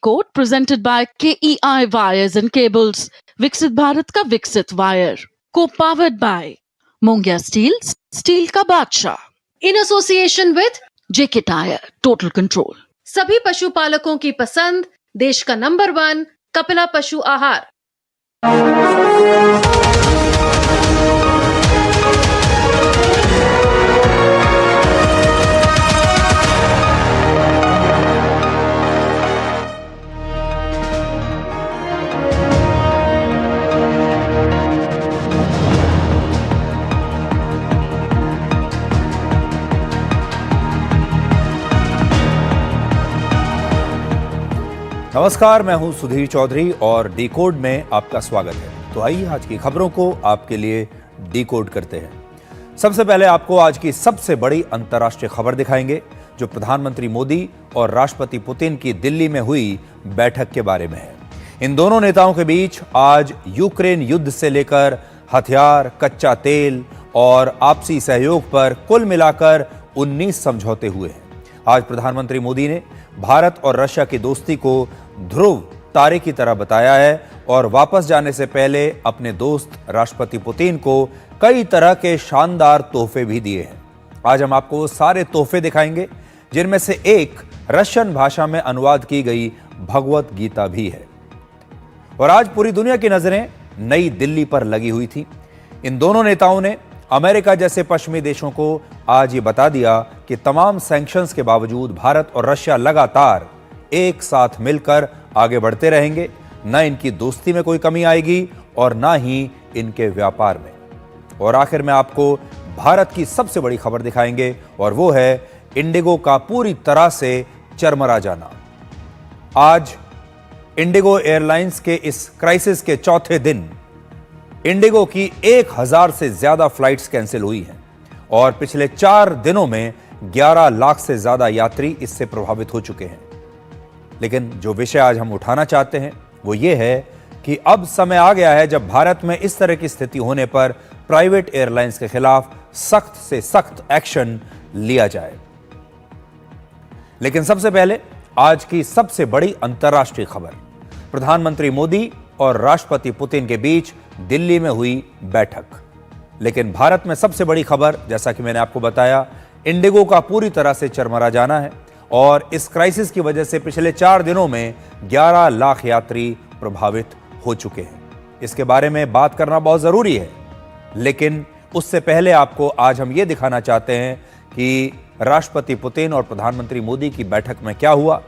Coat presented by KEI wires and cables, विकसित भारत का विकसित वायर, को powered by Mongia steel, steel का बादशाह, in association with JK tyre, total control. सभी पशुपालकों की पसंद, देश का नंबर 1 कपिला पशु आहार। नमस्कार, मैं हूं सुधीर चौधरी और डिकोड में आपका स्वागत है। तो आइए आज की खबरों को आपके लिए डिकोड करते हैं। सबसे पहले आपको आज की सबसे बड़ी अंतर्राष्ट्रीय खबर दिखाएंगे, जो प्रधानमंत्री मोदी और राष्ट्रपति पुतिन की दिल्ली में हुई बैठक के बारे में है। इन दोनों नेताओं के बीच आज यूक्रेन युद्ध से लेकर हथियार, कच्चा तेल और आपसी सहयोग पर कुल मिलाकर 19 समझौते हुए हैं। आज प्रधानमंत्री मोदी ने भारत और रशिया की दोस्ती को ध्रुव तारे की तरह बताया है और वापस जाने से पहले अपने दोस्त राष्ट्रपति पुतिन को कई तरह के शानदार तोहफे भी दिए हैं। आज हम आपको सारे तोहफे दिखाएंगे, जिनमें से एक रशियन भाषा में अनुवाद की गई भगवत गीता भी है। और आज पूरी दुनिया की नजरें नई दिल्ली पर लगी हुई थी। इन दोनों नेताओं ने अमेरिका जैसे पश्चिमी देशों को आज ये बता दिया कि तमाम सैंक्शंस के बावजूद भारत और रशिया लगातार एक साथ मिलकर आगे बढ़ते रहेंगे। न इनकी दोस्ती में कोई कमी आएगी और न ही इनके व्यापार में। और आखिर में आपको भारत की सबसे बड़ी खबर दिखाएंगे, और वो है इंडिगो का पूरी तरह से चरमरा जाना। आज इंडिगो एयरलाइंस के इस क्राइसिस के चौथे दिन इंडिगो की 1000 से ज्यादा फ्लाइट्स कैंसिल हुई हैं और पिछले 4 दिनों में 11 लाख से ज्यादा यात्री इससे प्रभावित हो चुके हैं। लेकिन जो विषय आज हम उठाना चाहते हैं वो ये है कि अब समय आ गया है जब भारत में इस तरह की स्थिति होने पर प्राइवेट एयरलाइंस के खिलाफ सख्त से सख्त एक्शन लिया जाए। लेकिन सबसे पहले आज की सबसे बड़ी अंतर्राष्ट्रीय खबर, प्रधानमंत्री मोदी और राष्ट्रपति पुतिन के बीच दिल्ली में हुई बैठक। लेकिन भारत में सबसे बड़ी खबर, जैसा कि मैंने आपको बताया, इंडिगो का पूरी तरह से चरमरा जाना है और इस क्राइसिस की वजह से पिछले 4 दिनों में 11 लाख यात्री प्रभावित हो चुके हैं। इसके बारे में बात करना बहुत जरूरी है, लेकिन उससे पहले आपको आज हम ये दिखाना चाहते हैं कि राष्ट्रपति पुतिन और प्रधानमंत्री मोदी की बैठक में क्या हुआ।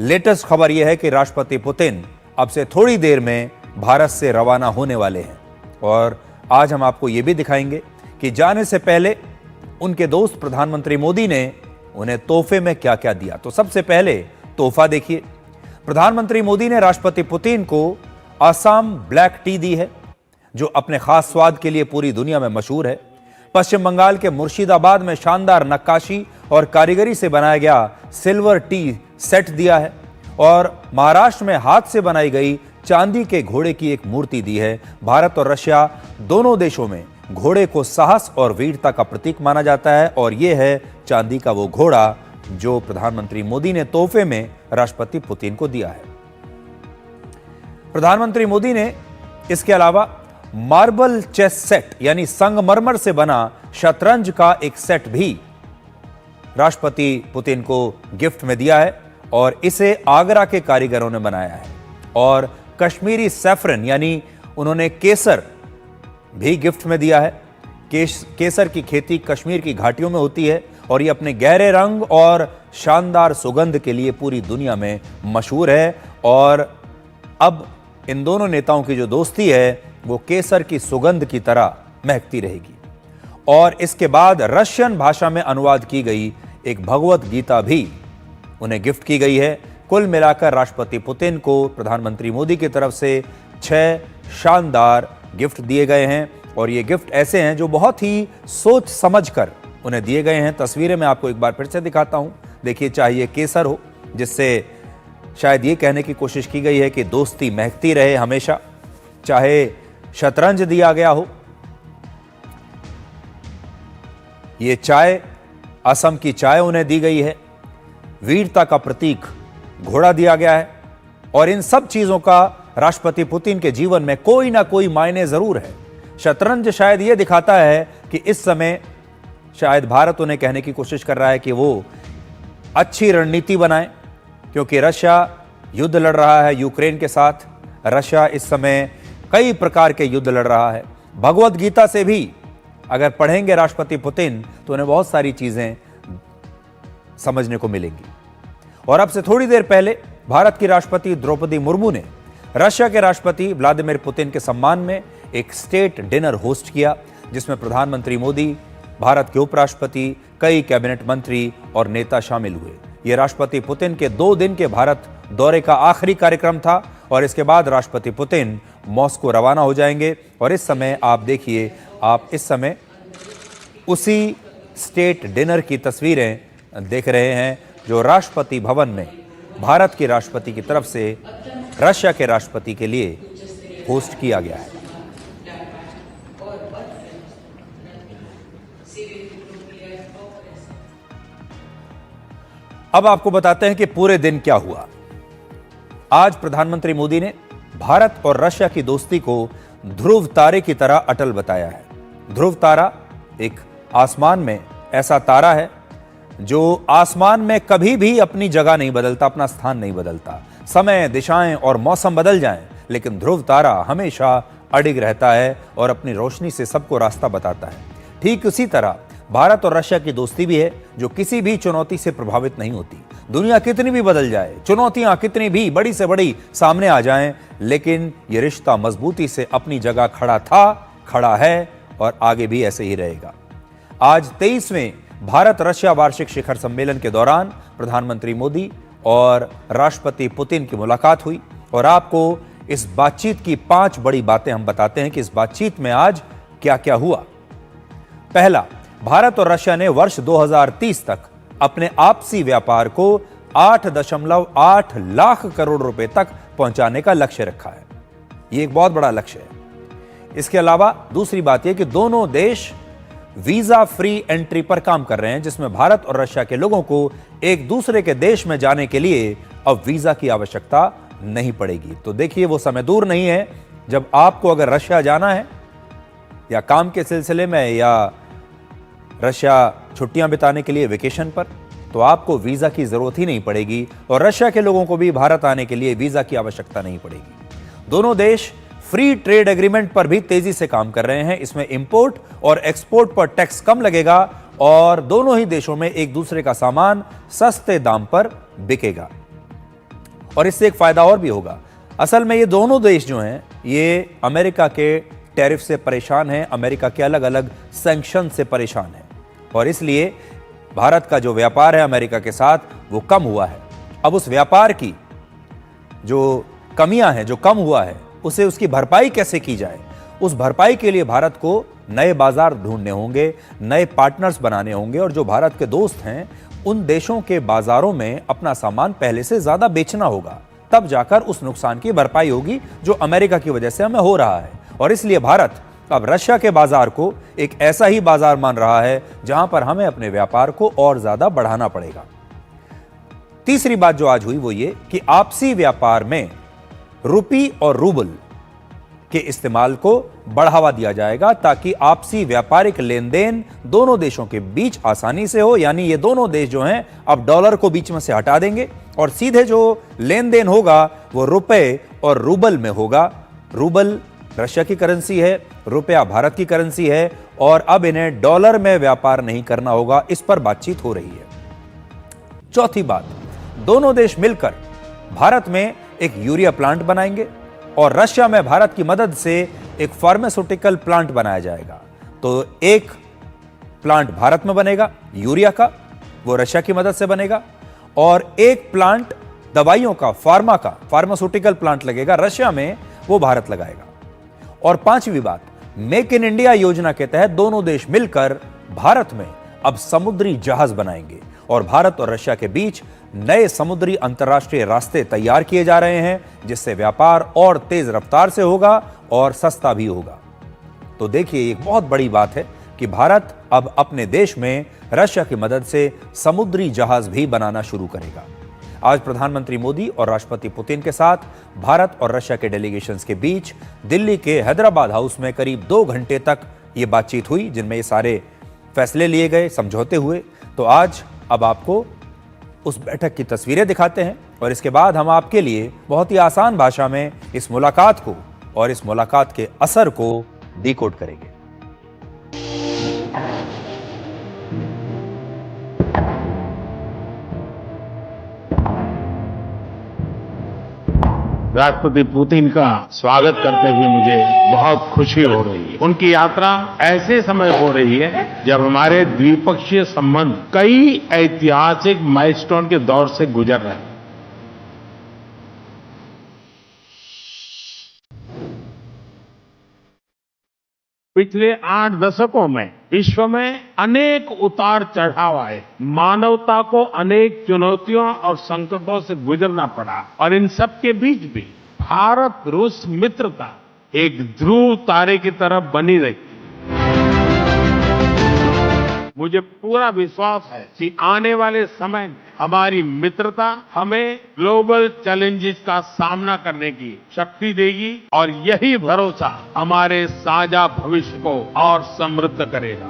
लेटेस्ट खबर यह है कि राष्ट्रपति पुतिन अब से थोड़ी देर में भारत से रवाना होने वाले हैं। और आज हम आपको यह भी दिखाएंगे कि जाने से पहले उनके दोस्त प्रधानमंत्री मोदी ने उन्हें तोहफे में क्या क्या दिया। तो सबसे पहले तोहफा देखिए। प्रधानमंत्री मोदी ने राष्ट्रपति पुतिन को असम ब्लैक टी दी है, जो अपने खास स्वाद के लिए पूरी दुनिया में मशहूर है। पश्चिम बंगाल के मुर्शिदाबाद में शानदार नक्काशी और कारीगरी से बनाया गया सिल्वर टी सेट दिया है और महाराष्ट्र में हाथ से बनाई गई चांदी के घोड़े की एक मूर्ति दी है। भारत और रशिया दोनों देशों में घोड़े को साहस और वीरता का प्रतीक माना जाता है और यह है चांदी का वो घोड़ा जो प्रधानमंत्री मोदी ने तोहफे में राष्ट्रपति पुतिन को दिया है। प्रधानमंत्री मोदी ने इसके अलावा मार्बल चेस सेट यानी संगमरमर से बना शतरंज का एक सेट भी राष्ट्रपति पुतिन को गिफ्ट में दिया है और इसे आगरा के कारीगरों ने बनाया है। और कश्मीरी सैफरन यानी उन्होंने केसर भी गिफ्ट में दिया है। केसर की खेती कश्मीर की घाटियों में होती है और ये अपने गहरे रंग और शानदार सुगंध के लिए पूरी दुनिया में मशहूर है। और अब इन दोनों नेताओं की जो दोस्ती है वो केसर की सुगंध की तरह महकती रहेगी। और इसके बाद रशियन भाषा में अनुवाद की गई एक भगवत गीता भी उन्हें गिफ्ट की गई है। कुल मिलाकर राष्ट्रपति पुतिन को प्रधानमंत्री मोदी की तरफ से 6 शानदार गिफ्ट दिए गए हैं और ये गिफ्ट ऐसे हैं जो बहुत ही सोच समझकर उन्हें दिए गए हैं। तस्वीरें मैं आपको एक बार फिर से दिखाता हूं। देखिए, चाहे ये केसर हो, जिससे शायद ये कहने की कोशिश की गई है कि दोस्ती महकती रहे हमेशा, चाहे शतरंज दिया गया हो, ये चाय, असम की चाय उन्हें दी गई है, वीरता का प्रतीक घोड़ा दिया गया है और इन सब चीजों का राष्ट्रपति पुतिन के जीवन में कोई ना कोई मायने जरूर है। शतरंज शायद यह दिखाता है कि इस समय शायद भारत उन्हें कहने की कोशिश कर रहा है कि वो अच्छी रणनीति बनाए, क्योंकि रशिया युद्ध लड़ रहा है यूक्रेन के साथ। रशिया इस समय कई प्रकार के युद्ध लड़ रहा है। भगवत गीता से भी अगर पढ़ेंगे राष्ट्रपति पुतिन तो उन्हें बहुत सारी चीजें समझने को मिलेंगी। और अब से थोड़ी देर पहले भारत की राष्ट्रपति द्रौपदी मुर्मू ने रशिया के राष्ट्रपति व्लादिमीर पुतिन के सम्मान में एक स्टेट डिनर होस्ट किया, जिसमें प्रधानमंत्री मोदी, भारत के उपराष्ट्रपति, कई कैबिनेट मंत्री और नेता शामिल हुए। यह राष्ट्रपति पुतिन के 2 दिन के भारत दौरे का आखिरी कार्यक्रम था और इसके बाद राष्ट्रपति पुतिन मॉस्को रवाना हो जाएंगे। और इस समय आप देखिए, आप इस समय उसी स्टेट डिनर की तस्वीरें देख रहे हैं जो राष्ट्रपति भवन में भारत के राष्ट्रपति की तरफ से रशिया के राष्ट्रपति के लिए होस्ट किया गया है। अब आपको बताते हैं कि पूरे दिन क्या हुआ। आज प्रधानमंत्री मोदी ने भारत और रशिया की दोस्ती को ध्रुव तारे की तरह अटल बताया है। ध्रुव तारा एक आसमान में ऐसा तारा है जो आसमान में कभी भी अपनी जगह नहीं बदलता, अपना स्थान नहीं बदलता। समय, दिशाएं और मौसम बदल जाएं, लेकिन ध्रुव तारा हमेशा अडिग रहता है और अपनी रोशनी से सबको रास्ता बताता है। ठीक उसी तरह भारत और रशिया की दोस्ती भी है, जो किसी भी चुनौती से प्रभावित नहीं होती। दुनिया कितनी भी बदल जाए, चुनौतियां कितनी भी बड़ी से बड़ी सामने आ जाएं, लेकिन यह रिश्ता मजबूती से अपनी जगह खड़ा था, खड़ा है और आगे भी ऐसे ही रहेगा। आज 23वें भारत रशिया वार्षिक शिखर सम्मेलन के दौरान प्रधानमंत्री मोदी और राष्ट्रपति पुतिन की मुलाकात हुई और आपको इस बातचीत की 5 बड़ी बातें हम बताते हैं कि इस बातचीत में आज क्या क्या हुआ। पहला, भारत और रशिया ने वर्ष 2030 तक अपने आपसी व्यापार को 8.8 लाख करोड़ रुपए तक पहुंचाने का लक्ष्य रखा है। यह एक बहुत बड़ा लक्ष्य है। इसके अलावा दूसरी बात यह कि दोनों देश वीजा फ्री एंट्री पर काम कर रहे हैं, जिसमें भारत और रशिया के लोगों को एक दूसरे के देश में जाने के लिए अब वीजा की आवश्यकता नहीं पड़ेगी। तो देखिए, वो समय दूर नहीं है जब आपको अगर रशिया जाना है या काम के सिलसिले में या रशिया छुट्टियां बिताने के लिए वेकेशन पर, तो आपको वीजा की जरूरत ही नहीं पड़ेगी और रशिया के लोगों को भी भारत आने के लिए वीजा की आवश्यकता नहीं पड़ेगी। दोनों देश फ्री ट्रेड एग्रीमेंट पर भी तेजी से काम कर रहे हैं। इसमें इंपोर्ट और एक्सपोर्ट पर टैक्स कम लगेगा और दोनों ही देशों में एक दूसरे का सामान सस्ते दाम पर बिकेगा। और इससे एक फायदा और भी होगा। असल में ये दोनों देश जो हैं, ये अमेरिका के टैरिफ से परेशान हैं, अमेरिका के अलग अलग सैंक्शन से परेशान हैं और इसलिए भारत का जो व्यापार है अमेरिका के साथ वो कम हुआ है। अब उस व्यापार की जो कमियां हैं, जो कम हुआ है, उसे उसकी भरपाई कैसे की जाए, उस भरपाई के लिए भारत को नए बाजार ढूंढने होंगे, नए पार्टनर्स बनाने होंगे और जो भारत के दोस्त हैं उन देशों के बाजारों में अपना सामान पहले से ज्यादा बेचना होगा। तब जाकर उस नुकसान की भरपाई होगी जो अमेरिका की वजह से हमें हो रहा है। और इसलिए भारत अब रशिया के बाजार को एक ऐसा ही बाजार मान रहा है जहां पर हमें अपने व्यापार को और ज्यादा बढ़ाना पड़ेगा। तीसरी बात जो आज हुई वो ये कि आपसी व्यापार में रुपी और रूबल के इस्तेमाल को बढ़ावा दिया जाएगा ताकि आपसी व्यापारिक लेन देन दोनों देशों के बीच आसानी से हो। यानी ये दोनों देश जो हैं अब डॉलर को बीच में से हटा देंगे और सीधे जो लेन देन होगा वो रुपए और रूबल में होगा। रूबल रशिया की करेंसी है, रुपया भारत की करेंसी है और अब इन्हें डॉलर में व्यापार नहीं करना होगा। इस पर बातचीत हो रही है। चौथी बात, दोनों देश मिलकर भारत में एक यूरिया प्लांट बनाएंगे और रशिया में भारत की मदद से एक फार्मास्यूटिकल प्लांट बनाया जाएगा। तो एक प्लांट भारत में बनेगा यूरिया का, वो रशिया की मदद से बनेगा, और एक प्लांट दवाइयों का, फार्मास्यूटिकल प्लांट लगेगा रशिया में, वो भारत लगाएगा। और पांचवी बात, मेक इन इंडिया योजना के तहत दोनों देश मिलकर भारत में अब समुद्री जहाज बनाएंगे और भारत और रशिया के बीच नए समुद्री अंतर्राष्ट्रीय रास्ते तैयार किए जा रहे हैं, जिससे व्यापार और तेज रफ्तार से होगा और सस्ता भी होगा। तो देखिए, एक बहुत बड़ी बात है कि भारत अब अपने देश में रशिया की मदद से समुद्री जहाज भी बनाना शुरू करेगा। आज प्रधानमंत्री मोदी और राष्ट्रपति पुतिन के साथ भारत और रशिया के डेलीगेशंस के बीच दिल्ली के हैदराबाद हाउस में करीब 2 घंटे तक ये बातचीत हुई, जिनमें ये सारे फैसले लिए गए, समझौते हुए। तो आज अब आपको उस बैठक की तस्वीरें दिखाते हैं और इसके बाद हम आपके लिए बहुत ही आसान भाषा में इस मुलाकात को और इस मुलाकात के असर को डिकोड करेंगे। राष्ट्रपति पुतिन का स्वागत करते हुए मुझे बहुत खुशी हो रही है। उनकी यात्रा ऐसे समय हो रही है जब हमारे द्विपक्षीय संबंध कई ऐतिहासिक माइलस्टोन के दौर से गुजर रहे हैं। पिछले 8 दशकों में विश्व में अनेक उतार चढ़ाव आए, मानवता को अनेक चुनौतियों और संकटों से गुजरना पड़ा और इन सब के बीच भी भारत रूस मित्रता एक ध्रुव तारे की तरह बनी रही। मुझे पूरा विश्वास है कि आने वाले समय में हमारी मित्रता हमें ग्लोबल चैलेंजेस का सामना करने की शक्ति देगी और यही भरोसा हमारे साझा भविष्य को और समृद्ध करेगा।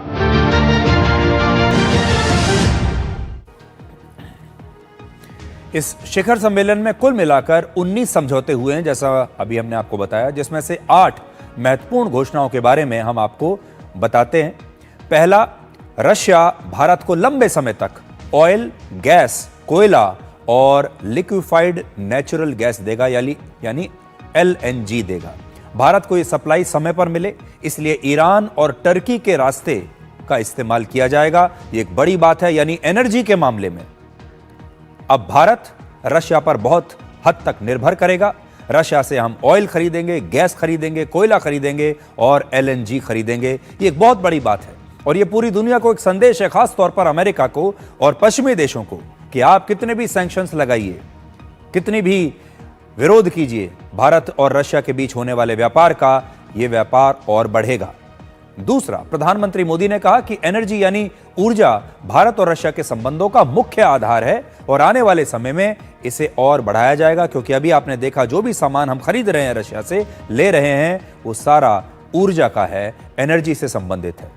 इस शिखर सम्मेलन में कुल मिलाकर 19 समझौते हुए हैं, जैसा अभी हमने आपको बताया, जिसमें से 8 महत्वपूर्ण घोषणाओं के बारे में हम आपको बताते हैं। पहला, रशिया भारत को लंबे समय तक ऑयल, गैस, कोयला और लिक्विफाइड नेचुरल गैस देगा, यानी LNG देगा। भारत को यह सप्लाई समय पर मिले, इसलिए ईरान और टर्की के रास्ते का इस्तेमाल किया जाएगा। ये एक बड़ी बात है। यानी एनर्जी के मामले में अब भारत रशिया पर बहुत हद तक निर्भर करेगा। रशिया से हम ऑयल खरीदेंगे, गैस खरीदेंगे, कोयला खरीदेंगे और LNG खरीदेंगे। ये एक बहुत बड़ी बात है और ये पूरी दुनिया को एक संदेश है, खास तौर पर अमेरिका को और पश्चिमी देशों को, कि आप कितने भी सैंक्शंस लगाइए, कितनी भी विरोध कीजिए, भारत और रशिया के बीच होने वाले व्यापार का ये व्यापार और बढ़ेगा। दूसरा, प्रधानमंत्री मोदी ने कहा कि एनर्जी यानी ऊर्जा भारत और रशिया के संबंधों का मुख्य आधार है और आने वाले समय में इसे और बढ़ाया जाएगा, क्योंकि अभी आपने देखा जो भी सामान हम खरीद रहे हैं, रशिया से ले रहे हैं, वो सारा ऊर्जा का है, एनर्जी से संबंधित है।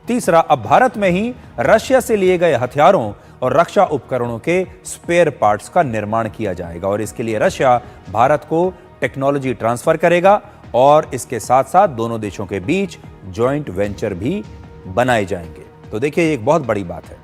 तीसरा, अब भारत में ही रशिया से लिए गए हथियारों और रक्षा उपकरणों के स्पेयर पार्ट्स का निर्माण किया जाएगा और इसके लिए रशिया भारत को टेक्नोलॉजी ट्रांसफर करेगा और इसके साथ साथ दोनों देशों के बीच जॉइंट वेंचर भी बनाए जाएंगे। तो देखिए, ये एक बहुत बड़ी बात है।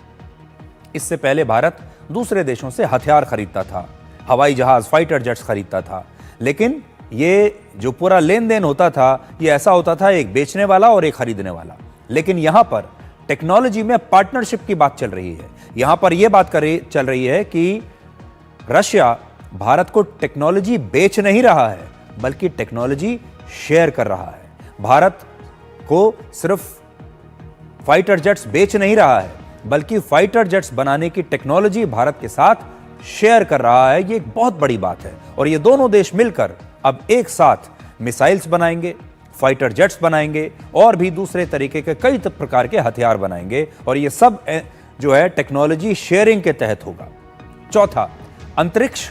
इससे पहले भारत दूसरे देशों से हथियार खरीदता था, हवाई जहाज, फाइटर जेट्स खरीदता था, लेकिन ये जो पूरा लेन देन होता था, ये ऐसा होता था, एक बेचने वाला और एक खरीदने वाला। लेकिन यहां पर टेक्नोलॉजी में पार्टनरशिप की बात चल रही है। यहां पर यह बात चल रही है कि रशिया भारत को टेक्नोलॉजी बेच नहीं रहा है, बल्कि टेक्नोलॉजी शेयर कर रहा है। भारत को सिर्फ फाइटर जेट्स बेच नहीं रहा है, बल्कि फाइटर जेट्स बनाने की टेक्नोलॉजी भारत के साथ शेयर कर रहा है। ये एक बहुत बड़ी बात है और ये दोनों देश मिलकर अब एक साथ मिसाइल्स बनाएंगे, फाइटर जेट्स बनाएंगे और भी दूसरे तरीके के कई प्रकार के हथियार बनाएंगे और ये सब जो है टेक्नोलॉजी शेयरिंग के तहत होगा। चौथा, अंतरिक्ष,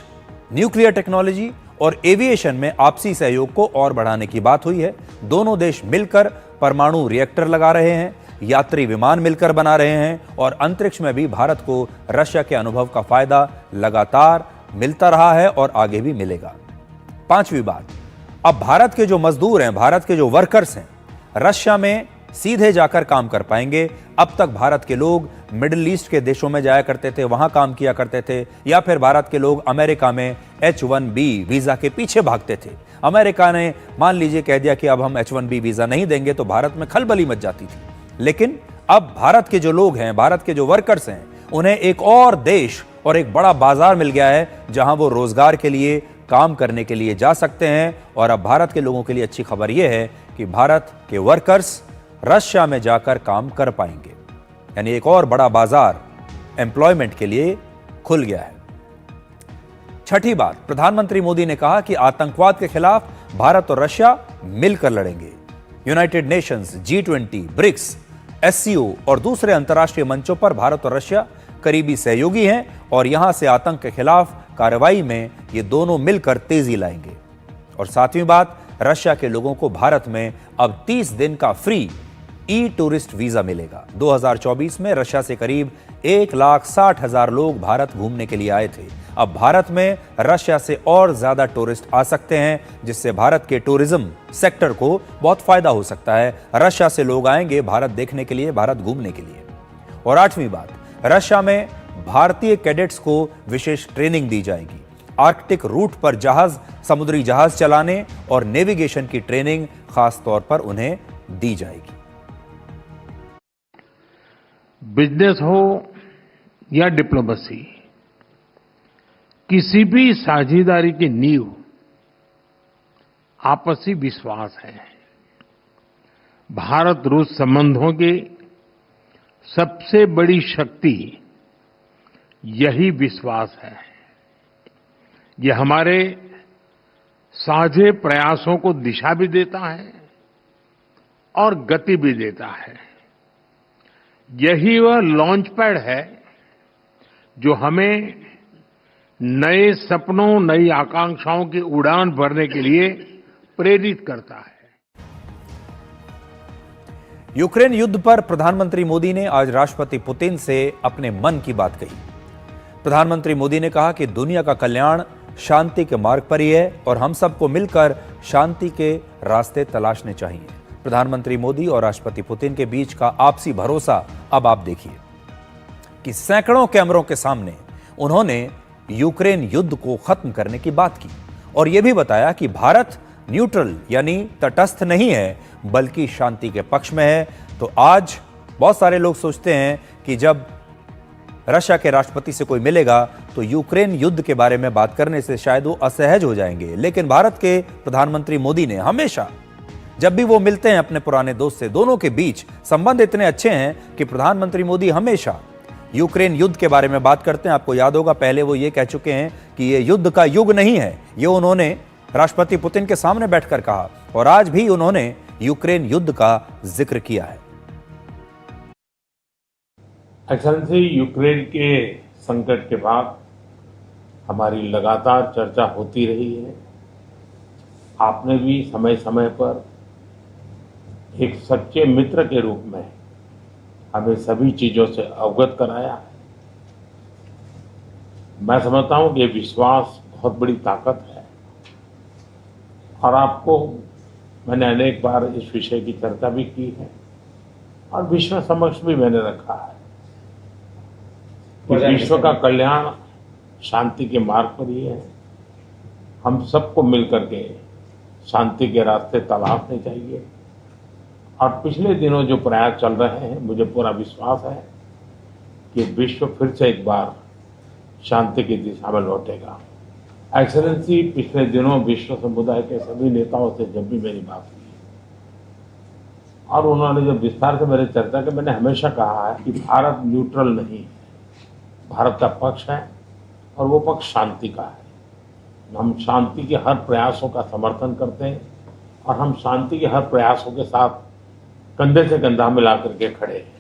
न्यूक्लियर टेक्नोलॉजी और एविएशन में आपसी सहयोग को और बढ़ाने की बात हुई है। दोनों देश मिलकर परमाणु रिएक्टर लगा रहे हैं, यात्री विमान मिलकर बना रहे हैं और अंतरिक्ष में भी भारत को रशिया के अनुभव का फायदा लगातार मिलता रहा है और आगे भी मिलेगा। पांचवी बात, अब भारत के जो मजदूर हैं, भारत के जो वर्कर्स हैं, रशिया में सीधे जाकर काम कर पाएंगे। अब तक भारत के लोग मिडिल ईस्ट के देशों में जाया करते थे, वहां काम किया करते थे, या फिर भारत के लोग अमेरिका में H-1B वीजा के पीछे भागते थे। अमेरिका ने मान लीजिए कह दिया कि अब हम H-1B वीजा नहीं देंगे, तो भारत में खलबली मच जाती थी। लेकिन अब भारत के जो लोग हैं, भारत के जो वर्कर्स हैं, उन्हें एक और देश और एक बड़ा बाजार मिल गया है जहां वो रोजगार के लिए, काम करने के लिए जा सकते हैं। और अब भारत के लोगों के लिए अच्छी खबर यह है कि भारत के वर्कर्स रशिया में जाकर काम कर पाएंगे, यानी एक और बड़ा बाजार एम्प्लॉयमेंट के लिए खुल गया है। छठी बात, प्रधानमंत्री मोदी ने कहा कि आतंकवाद के खिलाफ भारत और रशिया मिलकर लड़ेंगे। United Nations, G20, BRICS, SCO और दूसरे अंतर्राष्ट्रीय मंचों पर भारत और रशिया करीबी सहयोगी हैं और यहां से आतंक के खिलाफ कार्रवाई में ये दोनों मिलकर तेजी लाएंगे। और सातवीं बात, रशिया के लोगों को भारत में अब 30 दिन का फ्री ई टूरिस्ट वीजा मिलेगा। 2024 में रशिया से करीब 1,60,000 लोग भारत घूमने के लिए आए थे। अब भारत में रशिया से और ज्यादा टूरिस्ट आ सकते हैं, जिससे भारत के टूरिज्म सेक्टर को बहुत फायदा हो सकता है। रशिया से लोग आएंगे भारत देखने के लिए, भारत घूमने के लिए। और आठवीं बात, रशिया में भारतीय कैडेट्स को विशेष ट्रेनिंग दी जाएगी। आर्कटिक रूट पर जहाज, समुद्री जहाज चलाने और नेविगेशन की ट्रेनिंग खास तौर पर उन्हें दी जाएगी। बिजनेस हो या डिप्लोमेसी, किसी भी साझेदारी की नींव आपसी विश्वास है। भारत रूस संबंधों की सबसे बड़ी शक्ति यही विश्वास है। ये हमारे साझे प्रयासों को दिशा भी देता है और गति भी देता है। यही वह लॉन्च पैड है जो हमें नए सपनों, नई आकांक्षाओं की उड़ान भरने के लिए प्रेरित करता है। यूक्रेन युद्ध पर प्रधानमंत्री मोदी ने आज राष्ट्रपति पुतिन से अपने मन की बात कही। प्रधानमंत्री मोदी ने कहा कि दुनिया का कल्याण शांति के मार्ग पर ही है और हम सबको मिलकर शांति के रास्ते तलाशने चाहिए। प्रधानमंत्री मोदी और राष्ट्रपति पुतिन के बीच का आपसी भरोसा अब आप देखिए कि सैकड़ों कैमरों के सामने उन्होंने यूक्रेन युद्ध को खत्म करने की बात की और यह भी बताया कि भारत न्यूट्रल यानी तटस्थ नहीं है, बल्कि शांति के पक्ष में है। तो आज बहुत सारे लोग सोचते हैं कि जब रशिया के राष्ट्रपति से कोई मिलेगा तो यूक्रेन युद्ध के बारे में बात करने से शायद वो असहज हो जाएंगे, लेकिन भारत के प्रधानमंत्री मोदी ने हमेशा जब भी वो मिलते हैं अपने पुराने दोस्त से, दोनों के बीच संबंध इतने अच्छे हैं कि प्रधानमंत्री मोदी हमेशा यूक्रेन युद्ध के बारे में बात करते हैं। आपको याद होगा पहले वो ये कह चुके हैं कि ये युद्ध का युग नहीं है, ये उन्होंने राष्ट्रपति पुतिन के सामने बैठकर कहा और आज भी उन्होंने यूक्रेन युद्ध का जिक्र किया है। एक्सेलेंसी, यूक्रेन के संकट के बाद हमारी लगातार चर्चा होती रही है। आपने भी समय समय पर एक सच्चे मित्र के रूप में हमें सभी चीजों से अवगत कराया है। मैं समझता हूं कि विश्वास बहुत बड़ी ताकत है और आपको मैंने अनेक बार इस विषय की चर्चा भी की है और विश्व समक्ष भी मैंने रखा है कि विश्व का कल्याण शांति के मार्ग पर ही है। हम सबको मिलकर के शांति के रास्ते तलाशने चाहिए और पिछले दिनों जो प्रयास चल रहे हैं, मुझे पूरा विश्वास है कि विश्व फिर से एक बार शांति की दिशा में लौटेगा। एक्सेलेंसी, पिछले दिनों विश्व समुदाय के सभी नेताओं से जब भी मेरी बात हुई और उन्होंने जब विस्तार से मेरे चर्चा की, मैंने हमेशा कहा है कि भारत न्यूट्रल नहीं है, भारत का पक्ष है और वो पक्ष शांति का है। हम शांति के हर प्रयासों का समर्थन करते हैं और हम शांति के हर प्रयासों के साथ कंधे से कंधा मिलाकर के खड़े हैं।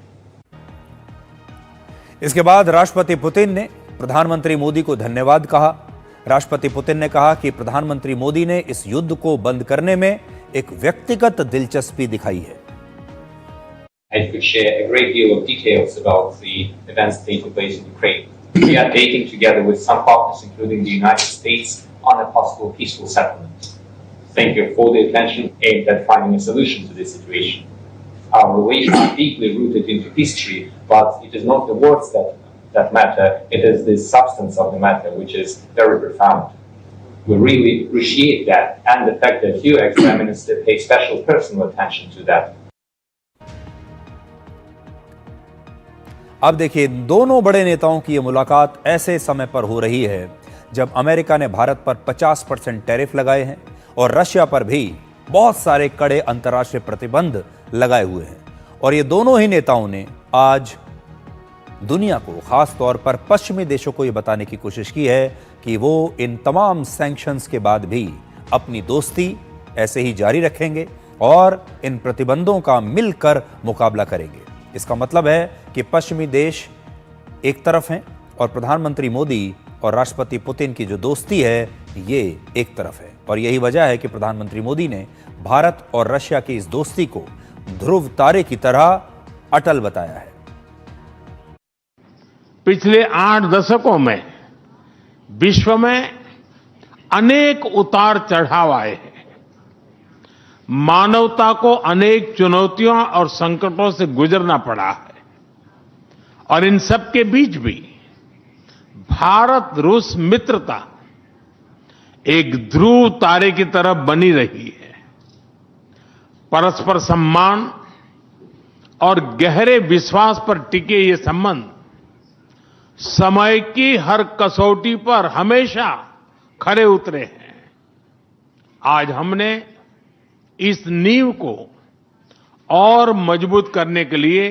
इसके बाद राष्ट्रपति पुतिन ने प्रधानमंत्री मोदी को धन्यवाद कहा। राष्ट्रपति पुतिन ने कहा कि प्रधानमंत्री मोदी ने इस युद्ध को बंद करने में एक व्यक्तिगत दिलचस्पी दिखाई है। I could share a great deal of details about the events taking place in Ukraine. We are dating together with some partners, including the United States, on a possible peaceful settlement. Thank you for the attention aimed at finding a solution to this situation. Our relations are deeply rooted into history, but it is not the words that matter, it is the substance of the matter which is very profound. We really appreciate that and the fact that you, ex-Prime Minister, pay special personal attention to that. अब देखिए, दोनों बड़े नेताओं की यह मुलाकात ऐसे समय पर हो रही है जब अमेरिका ने भारत पर 50% टैरिफ लगाए हैं और रशिया पर भी बहुत सारे कड़े अंतर्राष्ट्रीय प्रतिबंध लगाए हुए हैं। और ये दोनों ही नेताओं ने आज दुनिया को, खास तौर पर पश्चिमी देशों को, यह बताने की कोशिश की है कि वो इन तमाम सैंक्शंस के बाद भी अपनी दोस्ती ऐसे ही जारी रखेंगे और इन प्रतिबंधों का मिलकर मुकाबला करेंगे। इसका मतलब है कि पश्चिमी देश एक तरफ हैं और प्रधानमंत्री मोदी और राष्ट्रपति पुतिन की जो दोस्ती है ये एक तरफ है, और यही वजह है कि प्रधानमंत्री मोदी ने भारत और रशिया की इस दोस्ती को ध्रुव तारे की तरह अटल बताया है। पिछले 8 दशकों में विश्व में अनेक उतार चढ़ाव आए हैं। मानवता को अनेक चुनौतियों और संकटों से गुजरना पड़ा है, और इन सब के बीच भी भारत रूस मित्रता एक ध्रुव तारे की तरह बनी रही है। परस्पर सम्मान और गहरे विश्वास पर टिके ये संबंध समय की हर कसौटी पर हमेशा खरे उतरे हैं। आज हमने इस नींव को और मजबूत करने के लिए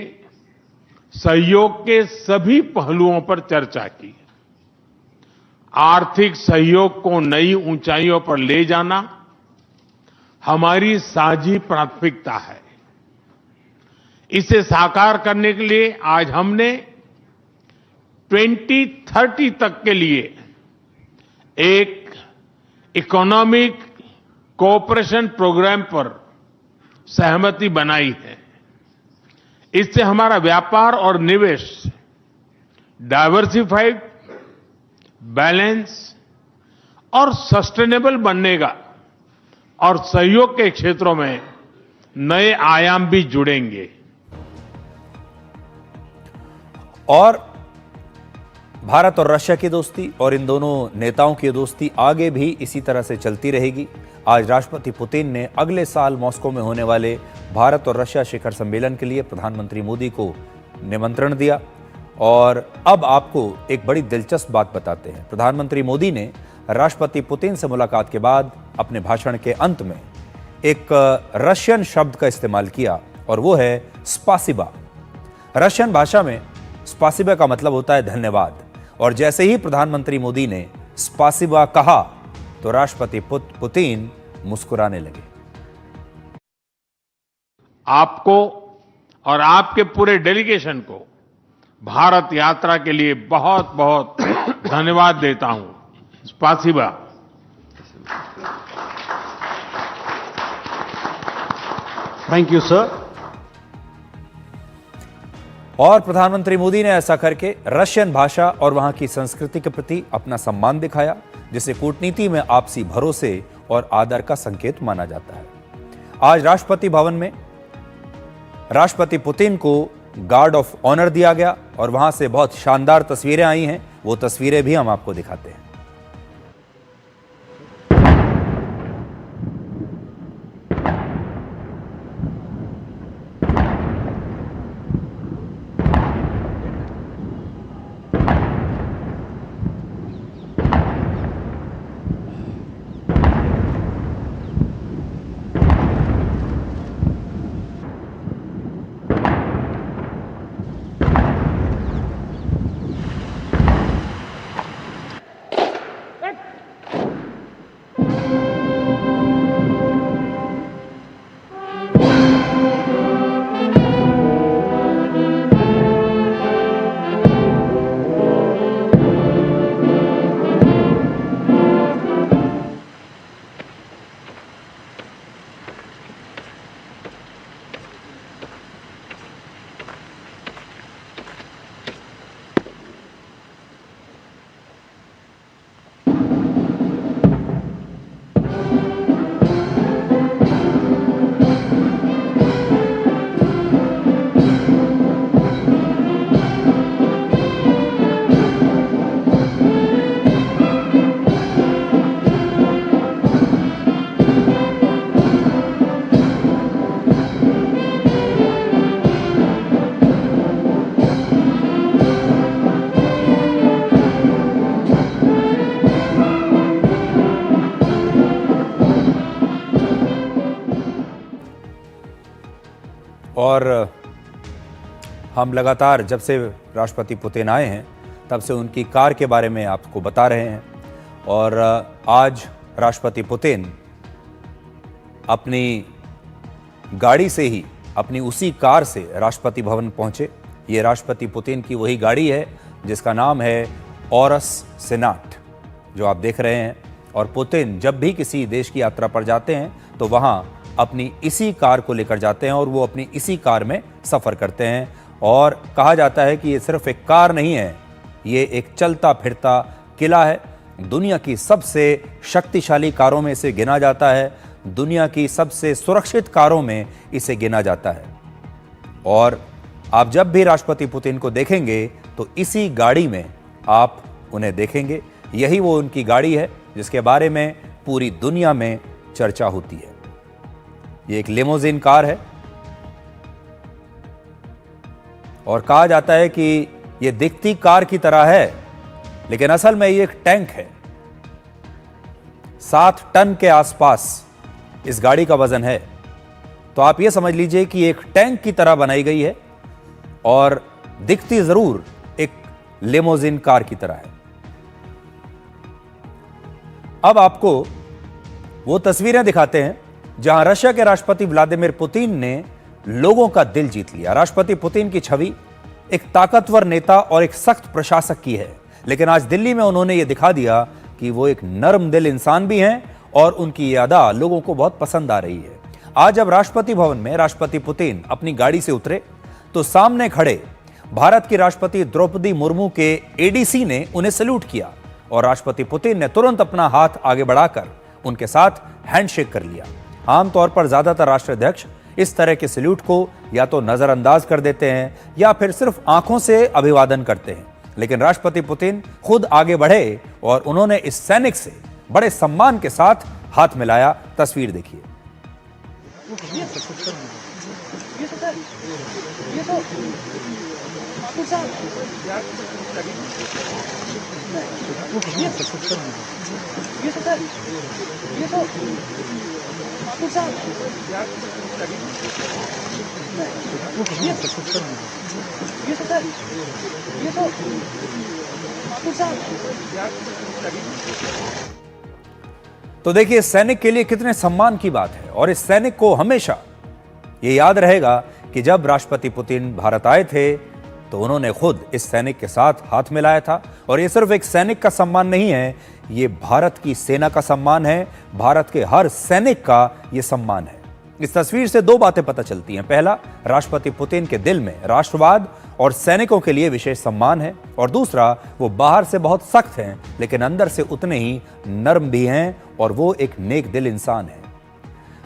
सहयोग के सभी पहलुओं पर चर्चा की। आर्थिक सहयोग को नई ऊंचाइयों पर ले जाना हमारी साझी प्राथमिकता है। इसे साकार करने के लिए आज हमने 2030 तक के लिए एक इकोनॉमिक कोऑपरेशन प्रोग्राम पर सहमति बनाई है। इससे हमारा व्यापार और निवेश डाइवर्सिफाइड, बैलेंस और सस्टेनेबल बनेगा, और सहयोग के क्षेत्रों में नए आयाम भी जुड़ेंगे। और भारत और रशिया की दोस्ती और इन दोनों नेताओं की दोस्ती आगे भी इसी तरह से चलती रहेगी। आज राष्ट्रपति पुतिन ने अगले साल मॉस्को में होने वाले भारत और रशिया शिखर सम्मेलन के लिए प्रधानमंत्री मोदी को निमंत्रण दिया, और अब आपको एक बड़ी दिलचस्प बात बताते हैं। प्रधानमंत्री मोदी ने राष्ट्रपति पुतिन से मुलाकात के बाद अपने भाषण के अंत में एक रशियन शब्द का इस्तेमाल किया, और वो है स्पासिबा। रशियन भाषा में स्पासिबा का मतलब होता है धन्यवाद, और जैसे ही प्रधानमंत्री मोदी ने स्पासिबा कहा तो राष्ट्रपति पुतिन मुस्कुराने लगे। आपको और आपके पूरे डेलीगेशन को भारत यात्रा के लिए बहुत बहुत धन्यवाद देता हूं। स्पासिबा। Thank you sir. और प्रधानमंत्री मोदी ने ऐसा करके रशियन भाषा और वहां की संस्कृति के प्रति अपना सम्मान दिखाया, जिसे कूटनीति में आपसी भरोसे और आदर का संकेत माना जाता है। आज राष्ट्रपति भवन में राष्ट्रपति पुतिन को गार्ड ऑफ ऑनर दिया गया, और वहां से बहुत शानदार तस्वीरें आई हैं। वो तस्वीरें भी हम आपको दिखाते हैं। और हम लगातार जब से राष्ट्रपति पुतिन आए हैं तब से उनकी कार के बारे में आपको बता रहे हैं, और आज राष्ट्रपति पुतिन अपनी गाड़ी से ही, अपनी उसी कार से राष्ट्रपति भवन पहुंचे। ये राष्ट्रपति पुतिन की वही गाड़ी है जिसका नाम है ऑरस सेनाट जो आप देख रहे हैं। और पुतिन जब भी किसी देश की यात्रा पर जाते हैं तो वहां अपनी इसी कार को लेकर जाते हैं और वो अपनी इसी कार में सफर करते हैं। और कहा जाता है कि ये सिर्फ एक कार नहीं है, ये एक चलता फिरता किला है। दुनिया की सबसे शक्तिशाली कारों में इसे गिना जाता है, दुनिया की सबसे सुरक्षित कारों में इसे गिना जाता है। और आप जब भी राष्ट्रपति पुतिन को देखेंगे तो इसी गाड़ी में आप उन्हें देखेंगे। यही वो उनकी गाड़ी है जिसके बारे में पूरी दुनिया में चर्चा होती है। ये एक लिमोजिन कार है और कहा जाता है कि ये दिखती कार की तरह है, लेकिन असल में ये एक टैंक है। 7 टन के आसपास इस गाड़ी का वजन है। तो आप ये समझ लीजिए कि एक टैंक की तरह बनाई गई है और दिखती जरूर एक लिमोजिन कार की तरह है। अब आपको वो तस्वीरें दिखाते हैं जहां रशिया के राष्ट्रपति व्लादिमीर पुतिन ने लोगों का दिल जीत लिया। राष्ट्रपति पुतिन की छवि एक ताकतवर नेता और एक सख्त प्रशासक की है, लेकिन आज दिल्ली में उन्होंने ये दिखा दिया कि वो एक नरम दिल इंसान भी हैं और उनकी ये अदा लोगों को बहुत पसंद आ रही है। आज जब राष्ट्रपति भवन में राष्ट्रपति पुतिन अपनी गाड़ी से उतरे तो सामने खड़े भारत की राष्ट्रपति द्रौपदी मुर्मू के एडीसी ने उन्हें सैल्यूट किया और राष्ट्रपति पुतिन ने तुरंत अपना हाथ आगे बढ़ाकर उनके साथ हैंडशेक कर लिया। आमतौर पर ज्यादातर राष्ट्राध्यक्ष इस तरह के सैल्यूट को या तो नजरअंदाज कर देते हैं या फिर सिर्फ आंखों से अभिवादन करते हैं, लेकिन राष्ट्रपति पुतिन खुद आगे बढ़े और उन्होंने इस सैनिक से बड़े सम्मान के साथ हाथ मिलाया। तस्वीर देखिए। तो देखिए सैनिक के लिए कितने सम्मान की बात है। और इस सैनिक को हमेशा ये याद रहेगा कि जब राष्ट्रपति पुतिन भारत आए थे तो उन्होंने खुद इस सैनिक के साथ हाथ मिलाया था। और ये सिर्फ एक सैनिक का सम्मान नहीं है, ये भारत की सेना का सम्मान है, भारत के हर सैनिक का ये सम्मान है। इस तस्वीर से 2 बातें पता चलती हैं। पहला, राष्ट्रपति पुतिन के दिल में राष्ट्रवाद और सैनिकों के लिए विशेष सम्मान है, और दूसरा, वो बाहर से बहुत सख्त हैं लेकिन अंदर से उतने ही नर्म भी हैं और वो एक नेक दिल इंसान है।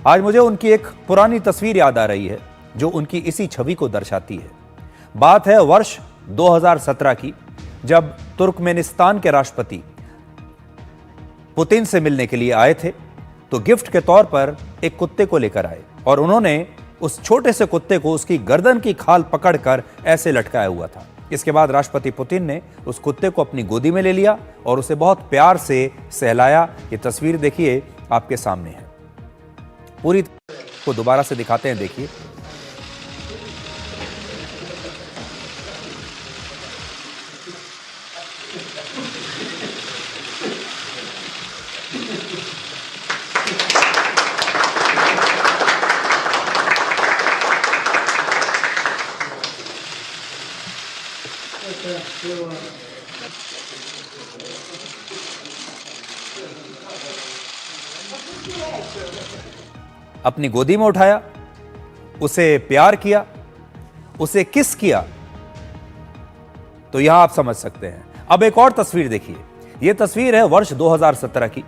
आज मुझे उनकी एक पुरानी तस्वीर याद आ रही है जो उनकी इसी छवि को दर्शाती है। बात है वर्ष 2017 की, जब तुर्कमेनिस्तान के राष्ट्रपति पुतिन से मिलने के लिए आए थे तो गिफ्ट के तौर पर एक कुत्ते को लेकर आए और उन्होंने उस छोटे से कुत्ते को उसकी गर्दन की खाल पकड़कर ऐसे लटकाया हुआ था। इसके बाद राष्ट्रपति पुतिन ने उस कुत्ते को अपनी गोदी में ले लिया और उसे बहुत प्यार से सहलाया। ये तस्वीर देखिए आपके सामने है, पूरी को दोबारा से दिखाते हैं, देखिए। अपनी गोदी में उठाया, उसे प्यार किया, उसे किस किया, तो यहां आप समझ सकते हैं। अब एक और तस्वीर देखिए। यह तस्वीर है वर्ष 2017 की,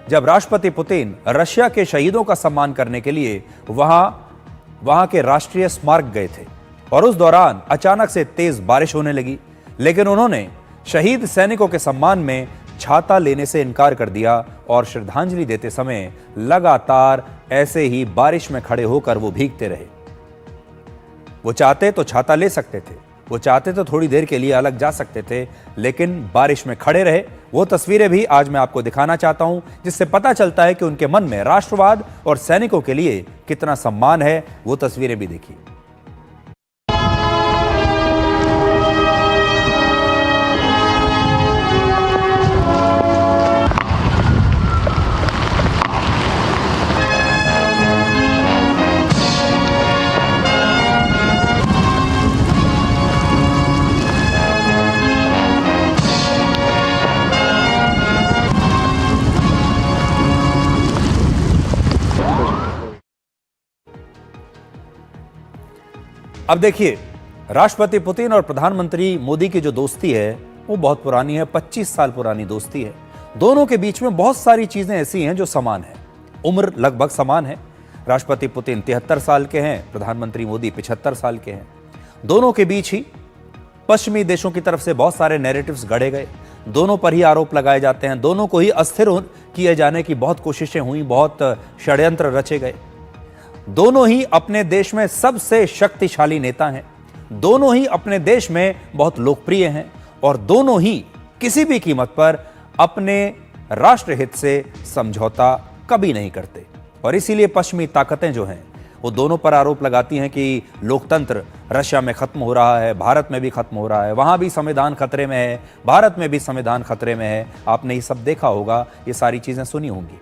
जब राष्ट्रपति पुतिन रशिया के शहीदों का सम्मान करने के लिए वहां के राष्ट्रीय स्मारक गए थे और उस दौरान अचानक से तेज बारिश होने लगी, लेकिन उन्होंने शहीद सैनिकों के सम्मान में छाता लेने से इनकार कर दिया और श्रद्धांजलि देते समय लगातार ऐसे ही बारिश में खड़े होकर वो भीगते रहे। वो चाहते तो छाता ले सकते थे, वो चाहते तो थोड़ी देर के लिए अलग जा सकते थे, लेकिन बारिश में खड़े रहे। वो तस्वीरें भी आज मैं आपको दिखाना चाहता हूं, जिससे पता चलता है कि उनके मन में राष्ट्रवाद और सैनिकों के लिए कितना सम्मान है। वो तस्वीरें भी देखिए। अब देखिए, राष्ट्रपति पुतिन और प्रधानमंत्री मोदी की जो दोस्ती है वो बहुत पुरानी है, 25 साल पुरानी दोस्ती है। दोनों के बीच में बहुत सारी चीजें ऐसी हैं जो समान है। उम्र लगभग समान है। राष्ट्रपति पुतिन 73 साल के हैं, प्रधानमंत्री मोदी 75 साल के हैं। दोनों के बीच ही पश्चिमी देशों की तरफ से बहुत सारे नैरेटिव्स गढ़े गए, दोनों पर ही आरोप लगाए जाते हैं, दोनों को ही अस्थिर किए जाने की बहुत कोशिशें हुई, बहुत षड्यंत्र रचे गए। दोनों ही अपने देश में सबसे शक्तिशाली नेता हैं, दोनों ही अपने देश में बहुत लोकप्रिय हैं और दोनों ही किसी भी कीमत पर अपने राष्ट्रहित से समझौता कभी नहीं करते। और इसीलिए पश्चिमी ताकतें जो हैं वो दोनों पर आरोप लगाती हैं कि लोकतंत्र रशिया में खत्म हो रहा है, भारत में भी खत्म हो रहा है, वहां भी संविधान खतरे में है, भारत में भी संविधान खतरे में है। आपने ये सब देखा होगा, ये सारी चीजें सुनी होंगी।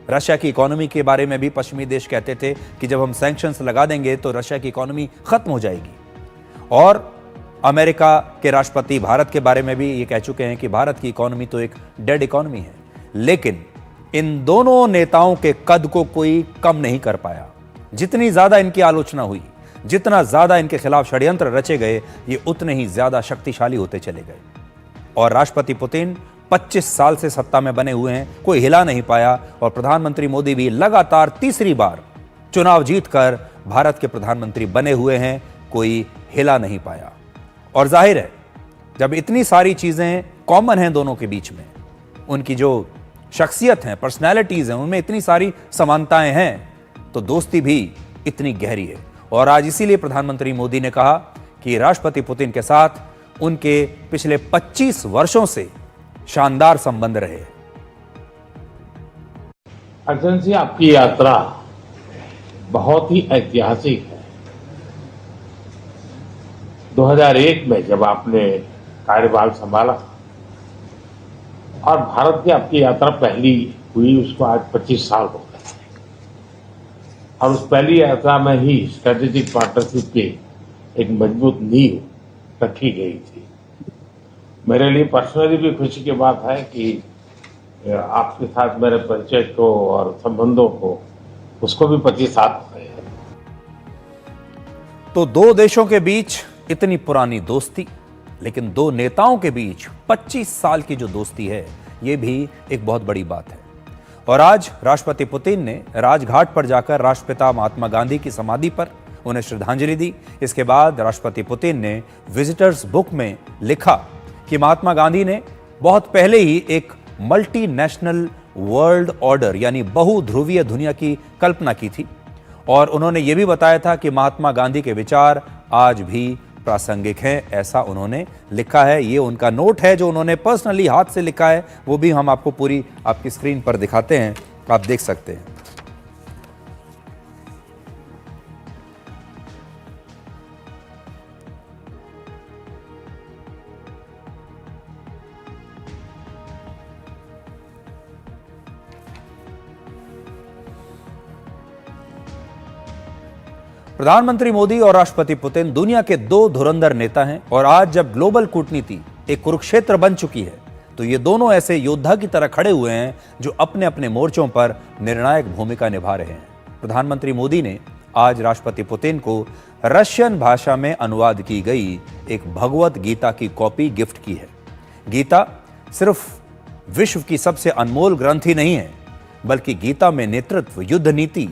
रशिया की इकोनॉमी के बारे में भी पश्चिमी देश कहते थे कि जब हम सैंक्शंस लगा देंगे तो रशिया की इकोनॉमी खत्म हो जाएगी। और अमेरिका के राष्ट्रपति भारत के बारे में भी ये कह चुके हैं कि भारत की इकोनॉमी तो एक डेड इकोनॉमी है। लेकिन इन दोनों नेताओं के कद को कोई कम नहीं कर पाया। जितनी ज्यादा इनकी आलोचना हुई, जितना ज्यादा इनके खिलाफ षड्यंत्र रचे गए, ये उतने ही ज्यादा शक्तिशाली होते चले गए। और राष्ट्रपति पुतिन 25 साल से सत्ता में बने हुए हैं, कोई हिला नहीं पाया। और प्रधानमंत्री मोदी भी लगातार तीसरी बार चुनाव जीतकर भारत के प्रधानमंत्री बने हुए हैं, कोई हिला नहीं पाया। और जाहिर है, जब इतनी सारी चीजें कॉमन हैं दोनों के बीच में, उनकी जो शख्सियत हैं, पर्सनैलिटीज हैं, उनमें इतनी सारी समानताएं हैं, तो दोस्ती भी इतनी गहरी है। और आज इसीलिए प्रधानमंत्री मोदी ने कहा कि राष्ट्रपति पुतिन के साथ उनके पिछले 25 वर्षों से शानदार संबंध रहे। अर्जुन जी, आपकी यात्रा बहुत ही ऐतिहासिक है। 2001 में जब आपने कार्यभार संभाला और भारत की आपकी यात्रा पहली हुई, उसको आज 25 साल हो गए। और उस पहली यात्रा में ही स्ट्रेटेजिक पार्टनरशिप की एक मजबूत नींव रखी गई थी। मेरे लिए पर्सनली भी खुशी की बात है कि आपके साथ मेरे परिचय को और संबंधों को, उसको भी 25 साल हो गए। तो दो देशों के बीच इतनी पुरानी दोस्ती, लेकिन दो नेताओं के बीच 25 साल की जो दोस्ती है, ये भी एक बहुत बड़ी बात है। और आज राष्ट्रपति पुतिन ने राजघाट पर जाकर राष्ट्रपिता महात्मा गांधी की समाधि पर उन्हें श्रद्धांजलि दी। इसके बाद राष्ट्रपति पुतिन ने विजिटर्स बुक में लिखा कि महात्मा गांधी ने बहुत पहले ही एक मल्टीनेशनल वर्ल्ड ऑर्डर यानी बहुध्रुवीय दुनिया की कल्पना की थी। और उन्होंने ये भी बताया था कि महात्मा गांधी के विचार आज भी प्रासंगिक हैं, ऐसा उन्होंने लिखा है। ये उनका नोट है जो उन्होंने पर्सनली हाथ से लिखा है, वो भी हम आपको पूरी आपकी स्क्रीन पर दिखाते हैं, आप देख सकते हैं। प्रधानमंत्री मोदी और राष्ट्रपति पुतिन दुनिया के दो धुरंधर नेता हैं। और आज जब ग्लोबल कूटनीति एक कुरुक्षेत्र बन चुकी है, तो ये दोनों ऐसे योद्धा की तरह खड़े हुए हैं जो अपने अपने मोर्चों पर निर्णायक भूमिका निभा रहे हैं। प्रधानमंत्री मोदी ने आज राष्ट्रपति पुतिन को रशियन भाषा में अनुवाद की गई एक भगवत गीता की कॉपी गिफ्ट की है। गीता सिर्फ विश्व की सबसे अनमोल ग्रंथ ही नहीं है, बल्कि गीता में नेतृत्व, युद्ध नीति,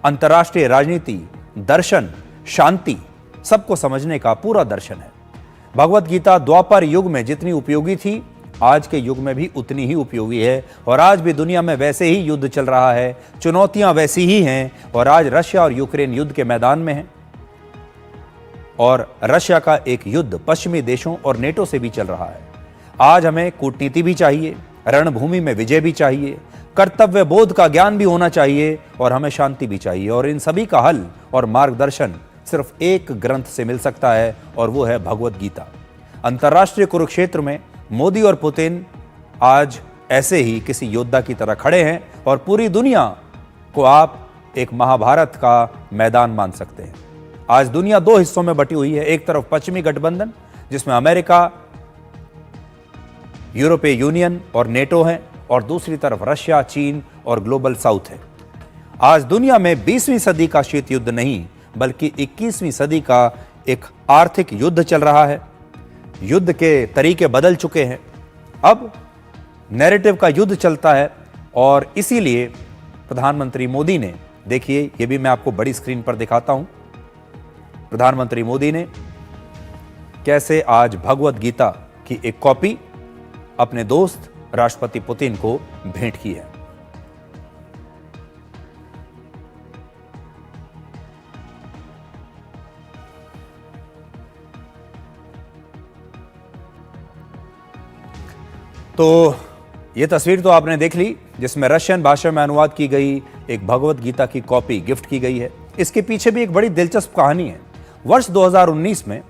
अंतर्राष्ट्रीय राजनीति, दर्शन, शांति, सबको समझने का पूरा दर्शन है। भगवत गीता द्वापर युग में जितनी उपयोगी थी, आज के युग में भी उतनी ही उपयोगी है। और आज भी दुनिया में वैसे ही युद्ध चल रहा है, चुनौतियां वैसी ही हैं। और आज रशिया और यूक्रेन युद्ध के मैदान में है। और रशिया का एक युद्ध पश्चिमी देशों और नेटो से भी चल रहा है। आज हमें कूटनीति भी चाहिए, रणभूमि में विजय भी चाहिए, कर्तव्य बोध का ज्ञान भी होना चाहिए, और हमें शांति भी चाहिए। और इन सभी का हल और मार्गदर्शन सिर्फ एक ग्रंथ से मिल सकता है, और वो है भगवत गीता। अंतर्राष्ट्रीय कुरुक्षेत्र में मोदी और पुतिन आज ऐसे ही किसी योद्धा की तरह खड़े हैं, और पूरी दुनिया को आप एक महाभारत का मैदान मान सकते हैं। आज दुनिया दो हिस्सों में बटी हुई है। एक तरफ पश्चिमी गठबंधन, जिसमें अमेरिका, यूरोपीय यूनियन और नेटो हैं, और दूसरी तरफ रशिया, चीन और ग्लोबल साउथ है। आज दुनिया में 20वीं सदी का शीत युद्ध नहीं, बल्कि 21वीं सदी का एक आर्थिक युद्ध चल रहा है। युद्ध के तरीके बदल चुके हैं, अब नैरेटिव का युद्ध चलता है। और इसीलिए प्रधानमंत्री मोदी ने, देखिए ये भी मैं आपको बड़ी स्क्रीन पर दिखाता हूं, प्रधानमंत्री मोदी ने कैसे आज भगवत गीता की एक कॉपी अपने दोस्त राष्ट्रपति पुतिन को भेंट की है। तो ये तस्वीर तो आपने देख ली, जिसमें रशियन भाषा में अनुवाद की गई एक भगवत गीता की कॉपी गिफ्ट की गई है। इसके पीछे भी एक बड़ी दिलचस्प कहानी है। वर्ष 2019 में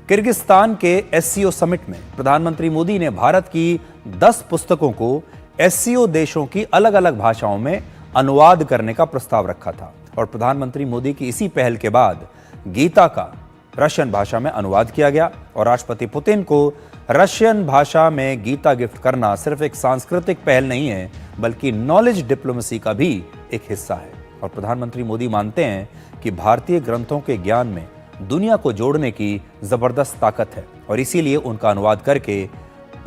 किर्गिस्तान के एससीओ समिट में प्रधानमंत्री मोदी ने भारत की 10 पुस्तकों को एससीओ देशों की अलग अलग भाषाओं में अनुवाद करने का प्रस्ताव रखा था। और प्रधानमंत्री मोदी की इसी पहल के बाद गीता का रशियन भाषा में अनुवाद किया गया। और राष्ट्रपति पुतिन को रशियन भाषा में गीता गिफ्ट करना सिर्फ एक सांस्कृतिक पहल नहीं है, बल्कि नॉलेज डिप्लोमेसी का भी एक हिस्सा है। और प्रधानमंत्री मोदी मानते हैं कि भारतीय ग्रंथों के ज्ञान में दुनिया को जोड़ने की जबरदस्त ताकत है, और इसीलिए उनका अनुवाद करके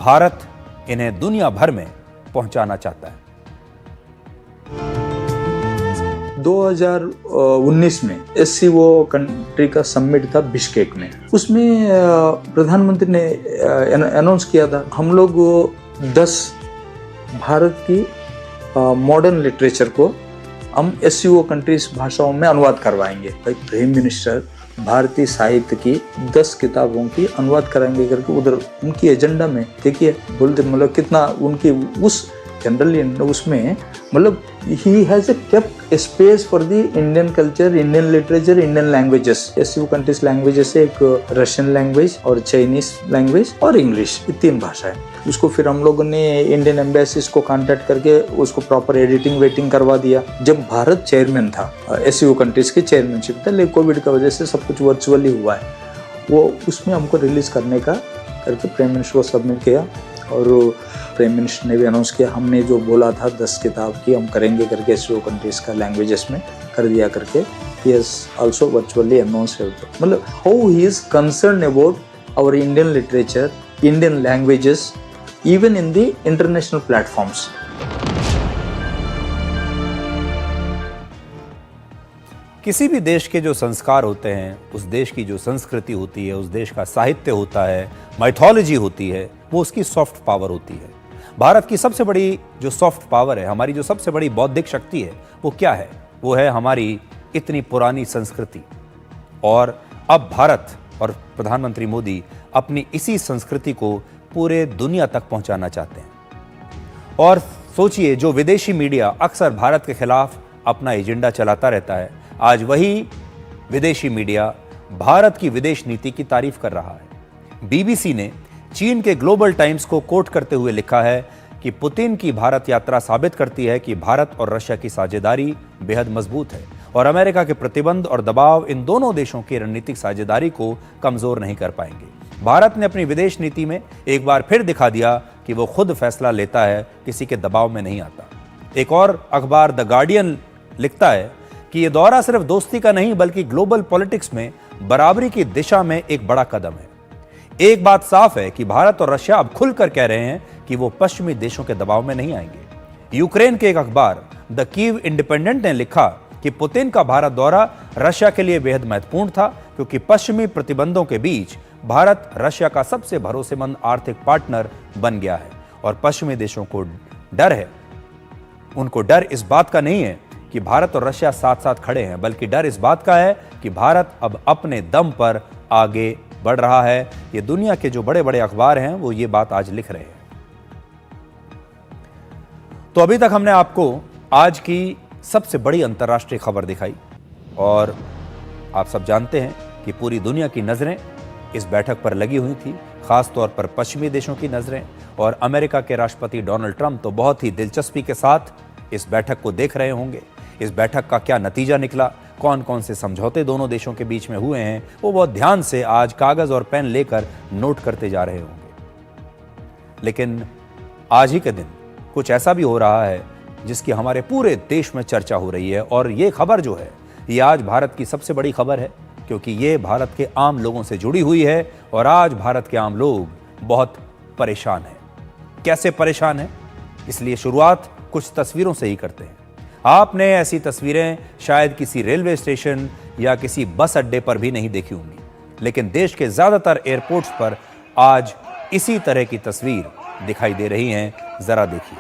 भारत इन्हें दुनिया भर में पहुंचाना चाहता है। 2019 में एससीओ कंट्री का समिट था बिश्केक में। उसमें प्रधानमंत्री ने अनाउंस किया था, हम लोग 10 भारत की मॉडर्न लिटरेचर को हम एससीओ कंट्रीज भाषाओं में अनुवाद करवाएंगे। भाई प्राइम मिनिस्टर भारतीय साहित्य की 10 किताबों की अनुवाद कराएंगे करके उधर उनकी एजेंडा में, देखिए बोलते मतलब कितना उनकी उस जनरली उसमें मतलब he has kept space for the Indian culture, Indian literature, Indian languages. SCO countries languages है एक रशियन लैंग्वेज और चाइनीज लैंग्वेज और इंग्लिश, ये 3 भाषाएं। उसको फिर हम लोगों ने इंडियन एम्बेसीज को कांटेक्ट करके उसको प्रॉपर एडिटिंग वेटिंग करवा दिया। जब भारत चेयरमैन था, एससीओ कंट्रीज के चेयरमैनशिप था, लेकिन कोविड की वजह से सब कुछ वर्चुअली हुआ है, वो उसमें हमको रिलीज करने का करके प्राइम मिनिस्टर को सबमिट किया। और प्राइम मिनिस्टर ने भी अनाउंस किया, हमने जो बोला था 10 किताब की हम करेंगे करके एससीओ कंट्रीज का लैंग्वेजेस में कर दिया करके। He has also virtually announce, मतलब how he is concern about our Indian literature, Indian languages even in the international platforms. किसी भी देश के जो संस्कार होते हैं, उस देश की जो संस्कृति होती है, उस देश का साहित्य होता है, माइथोलॉजी होती है, वो उसकी सॉफ्ट पावर होती है। भारत की सबसे बड़ी जो सॉफ्ट पावर है, हमारी जो सबसे बड़ी बौद्धिक शक्ति है, वो क्या है? वो है हमारी इतनी पुरानी संस्कृति। और अब भारत और प्रधानमंत्री मोदी अपनी इसी संस्कृति को पूरे दुनिया तक पहुंचाना चाहते हैं। और सोचिए, जो विदेशी मीडिया अक्सर भारत के खिलाफ अपना एजेंडा चलाता रहता है, आज वही विदेशी मीडिया भारत की विदेश नीति की तारीफ कर रहा है। बीबीसी ने चीन के ग्लोबल टाइम्स को कोट करते हुए लिखा है कि पुतिन की भारत यात्रा साबित करती है कि भारत और रशिया की साझेदारी बेहद मजबूत है और अमेरिका के प्रतिबंध और दबाव इन दोनों देशों की रणनीतिक साझेदारी को कमजोर नहीं कर पाएंगे। भारत ने अपनी विदेश नीति में एक बार फिर दिखा दिया कि वो खुद फैसला लेता है, किसी के दबाव में नहीं आता। एक और अखबार द गार्डियन लिखता है कि यह दौरा सिर्फ दोस्ती का नहीं, बल्कि ग्लोबल पॉलिटिक्स में बराबरी की दिशा में एक बड़ा कदम है। एक बात साफ है कि भारत और रशिया अब खुलकर कह रहे हैं कि वो पश्चिमी देशों के दबाव में नहीं आएंगे। यूक्रेन के एक अखबार द कीव इंडिपेंडेंट ने लिखा कि पुतिन का भारत दौरा रशिया के लिए बेहद महत्वपूर्ण था, क्योंकि पश्चिमी प्रतिबंधों के बीच भारत रशिया का सबसे भरोसेमंद आर्थिक पार्टनर बन गया है। और पश्चिमी देशों को डर है, उनको डर इस बात का नहीं है कि भारत और रशिया साथ साथ खड़े हैं, बल्कि डर इस बात का है कि भारत अब अपने दम पर आगे बढ़ रहा है। ये दुनिया के जो बड़े बड़े अखबार हैं वो ये बात आज लिख रहे हैं। तो अभी तक हमने आपको आज की सबसे बड़ी अंतर्राष्ट्रीय खबर दिखाई, और आप सब जानते हैं कि पूरी दुनिया की नजरें इस बैठक पर लगी हुई थी, खासतौर पर पश्चिमी देशों की नजरें। और अमेरिका के राष्ट्रपति डोनाल्ड ट्रंप तो बहुत ही दिलचस्पी के साथ इस बैठक को देख रहे होंगे। इस बैठक का क्या नतीजा निकला, कौन कौन से समझौते दोनों देशों के बीच में हुए हैं, वो बहुत ध्यान से आज कागज और पेन लेकर नोट करते जा रहे होंगे। लेकिन आज ही के दिन कुछ ऐसा भी हो रहा है जिसकी हमारे पूरे देश में चर्चा हो रही है, और ये खबर जो है ये आज भारत की सबसे बड़ी खबर है, क्योंकि ये भारत के आम लोगों से जुड़ी हुई है और आज भारत के आम लोग बहुत परेशान हैं। कैसे परेशान हैं? इसलिए शुरुआत कुछ तस्वीरों से ही करते हैं। आपने ऐसी तस्वीरें शायद किसी रेलवे स्टेशन या किसी बस अड्डे पर भी नहीं देखी होंगी, लेकिन देश के ज्यादातर एयरपोर्ट्स पर आज इसी तरह की तस्वीर दिखाई दे रही हैं। जरा देखिए।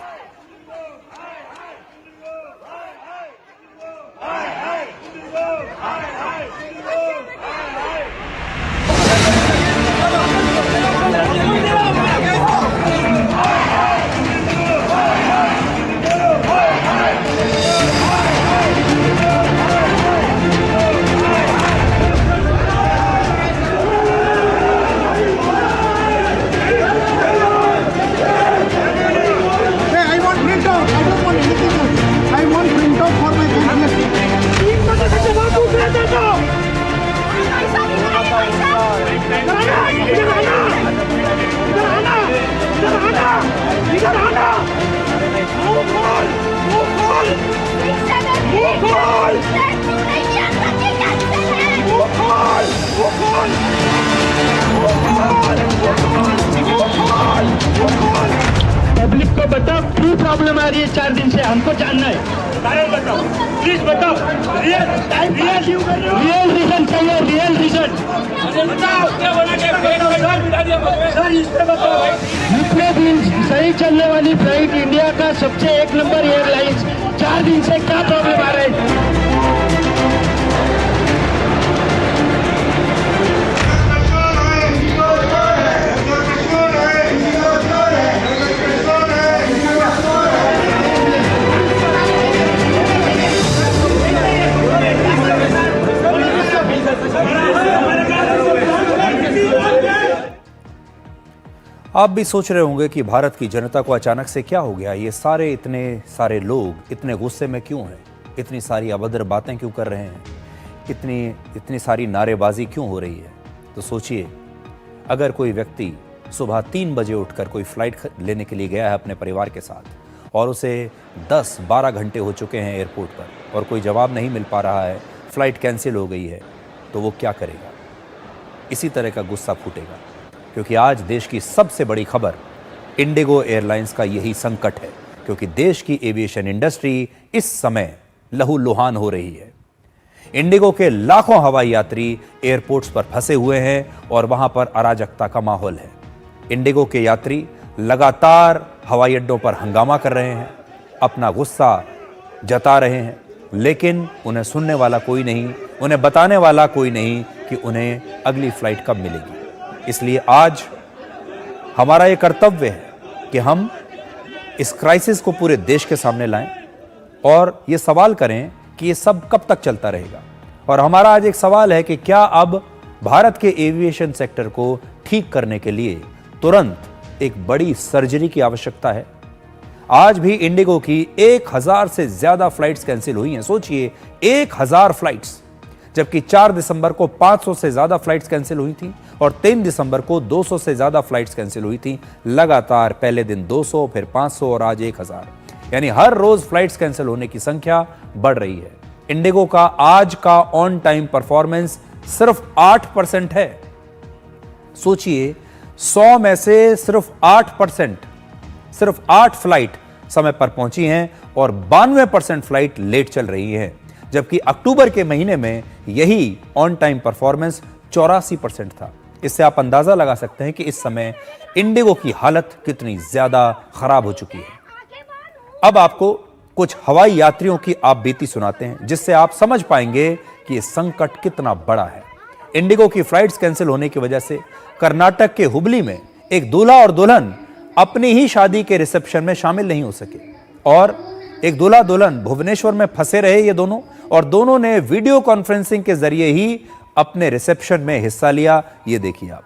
पब्लिक को बताओ क्यों प्रॉब्लम आ रही है 4 दिन से, हमको जानना है। कारण बताओ, प्लीज बताओ। रियल रीजन चाहिए, रियल रीजन बताओ। सर इस पे बताओ। जितने दिन सही चलने वाली फ्लाइट इंडिया का सबसे 1 नंबर एयरलाइंस 4 दिन से क्या प्रॉब्लम आ रहा है? आप भी सोच रहे होंगे कि भारत की जनता को अचानक से क्या हो गया, ये इतने सारे लोग इतने गुस्से में क्यों हैं, इतनी सारी अभद्र बातें क्यों कर रहे हैं, इतनी सारी नारेबाजी क्यों हो रही है। तो सोचिए, अगर कोई व्यक्ति सुबह 3 बजे उठकर कोई फ्लाइट लेने के लिए गया है अपने परिवार के साथ और उसे 10-12 घंटे हो चुके हैं एयरपोर्ट पर और कोई जवाब नहीं मिल पा रहा है, फ्लाइट कैंसिल हो गई है, तो वो क्या करेगा? इसी तरह का गुस्सा फूटेगा, क्योंकि आज देश की सबसे बड़ी खबर इंडिगो एयरलाइंस का यही संकट है, क्योंकि देश की एविएशन इंडस्ट्री इस समय लहूलुहान हो रही है। इंडिगो के लाखों हवाई यात्री एयरपोर्ट्स पर फंसे हुए हैं और वहां पर अराजकता का माहौल है। इंडिगो के यात्री लगातार हवाई अड्डों पर हंगामा कर रहे हैं, अपना गुस्सा जता रहे हैं, लेकिन उन्हें सुनने वाला कोई नहीं, उन्हें बताने वाला कोई नहीं कि उन्हें अगली फ्लाइट कब मिलेगी। इसलिए आज हमारा ये कर्तव्य है कि हम इस क्राइसिस को पूरे देश के सामने लाएं और ये सवाल करें कि ये सब कब तक चलता रहेगा। और हमारा आज एक सवाल है कि क्या अब भारत के एविएशन सेक्टर को ठीक करने के लिए तुरंत एक बड़ी सर्जरी की आवश्यकता है। आज भी इंडिगो की 1000 से ज्यादा फ्लाइट्स कैंसिल हुई हैं। सोचिए, 1000 फ्लाइट्स, जबकि 4 दिसंबर को 500 से ज्यादा फ्लाइट्स कैंसिल हुई थी और 3 दिसंबर को 200 से ज्यादा फ्लाइट्स कैंसिल हुई थी। लगातार पहले दिन 200, फिर 500 और आज 1000, यानी हर रोज फ्लाइट्स कैंसिल होने की संख्या बढ़ रही है। इंडिगो का आज का ऑन टाइम परफॉर्मेंस सिर्फ 8% है। सोचिए, 100 में से सिर्फ 8%, सिर्फ 8 फ्लाइट समय पर पहुंची हैं और 92% फ्लाइट लेट चल रही है, जबकि अक्टूबर के महीने में यही ऑन टाइम परफॉर्मेंस 84% था। इससे आप अंदाजा लगा सकते हैं कि इस समय इंडिगो की हालत कितनी ज्यादा खराब हो चुकी है। अब आपको कुछ हवाई यात्रियों की आप बीती सुनाते हैं, जिससे आप समझ पाएंगे कि यह संकट कितना बड़ा है। इंडिगो की फ्लाइट्स कैंसिल होने की वजह से कर्नाटक के हुबली में एक दूल्हा और दुल्हन अपनी ही शादी के रिसेप्शन में शामिल नहीं हो सके और एक दूल्हा दुल्हन भुवनेश्वर में फंसे रहे ये दोनों, और दोनों ने वीडियो कॉन्फ्रेंसिंग के जरिए ही अपने रिसेप्शन में हिस्सा लिया। ये देखिए आप।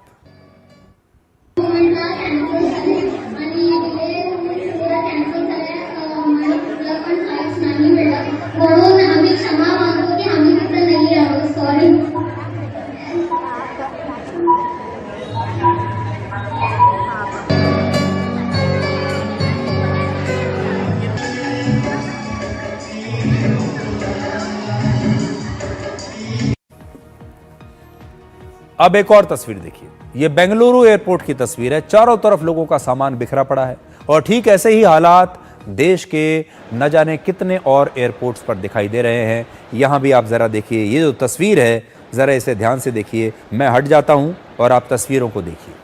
अब एक और तस्वीर देखिए, ये बेंगलुरु एयरपोर्ट की तस्वीर है। चारों तरफ लोगों का सामान बिखरा पड़ा है और ठीक ऐसे ही हालात देश के न जाने कितने और एयरपोर्ट्स पर दिखाई दे रहे हैं। यहां भी आप जरा देखिए, ये जो तस्वीर है जरा इसे ध्यान से देखिए। मैं हट जाता हूं और आप तस्वीरों को देखिए।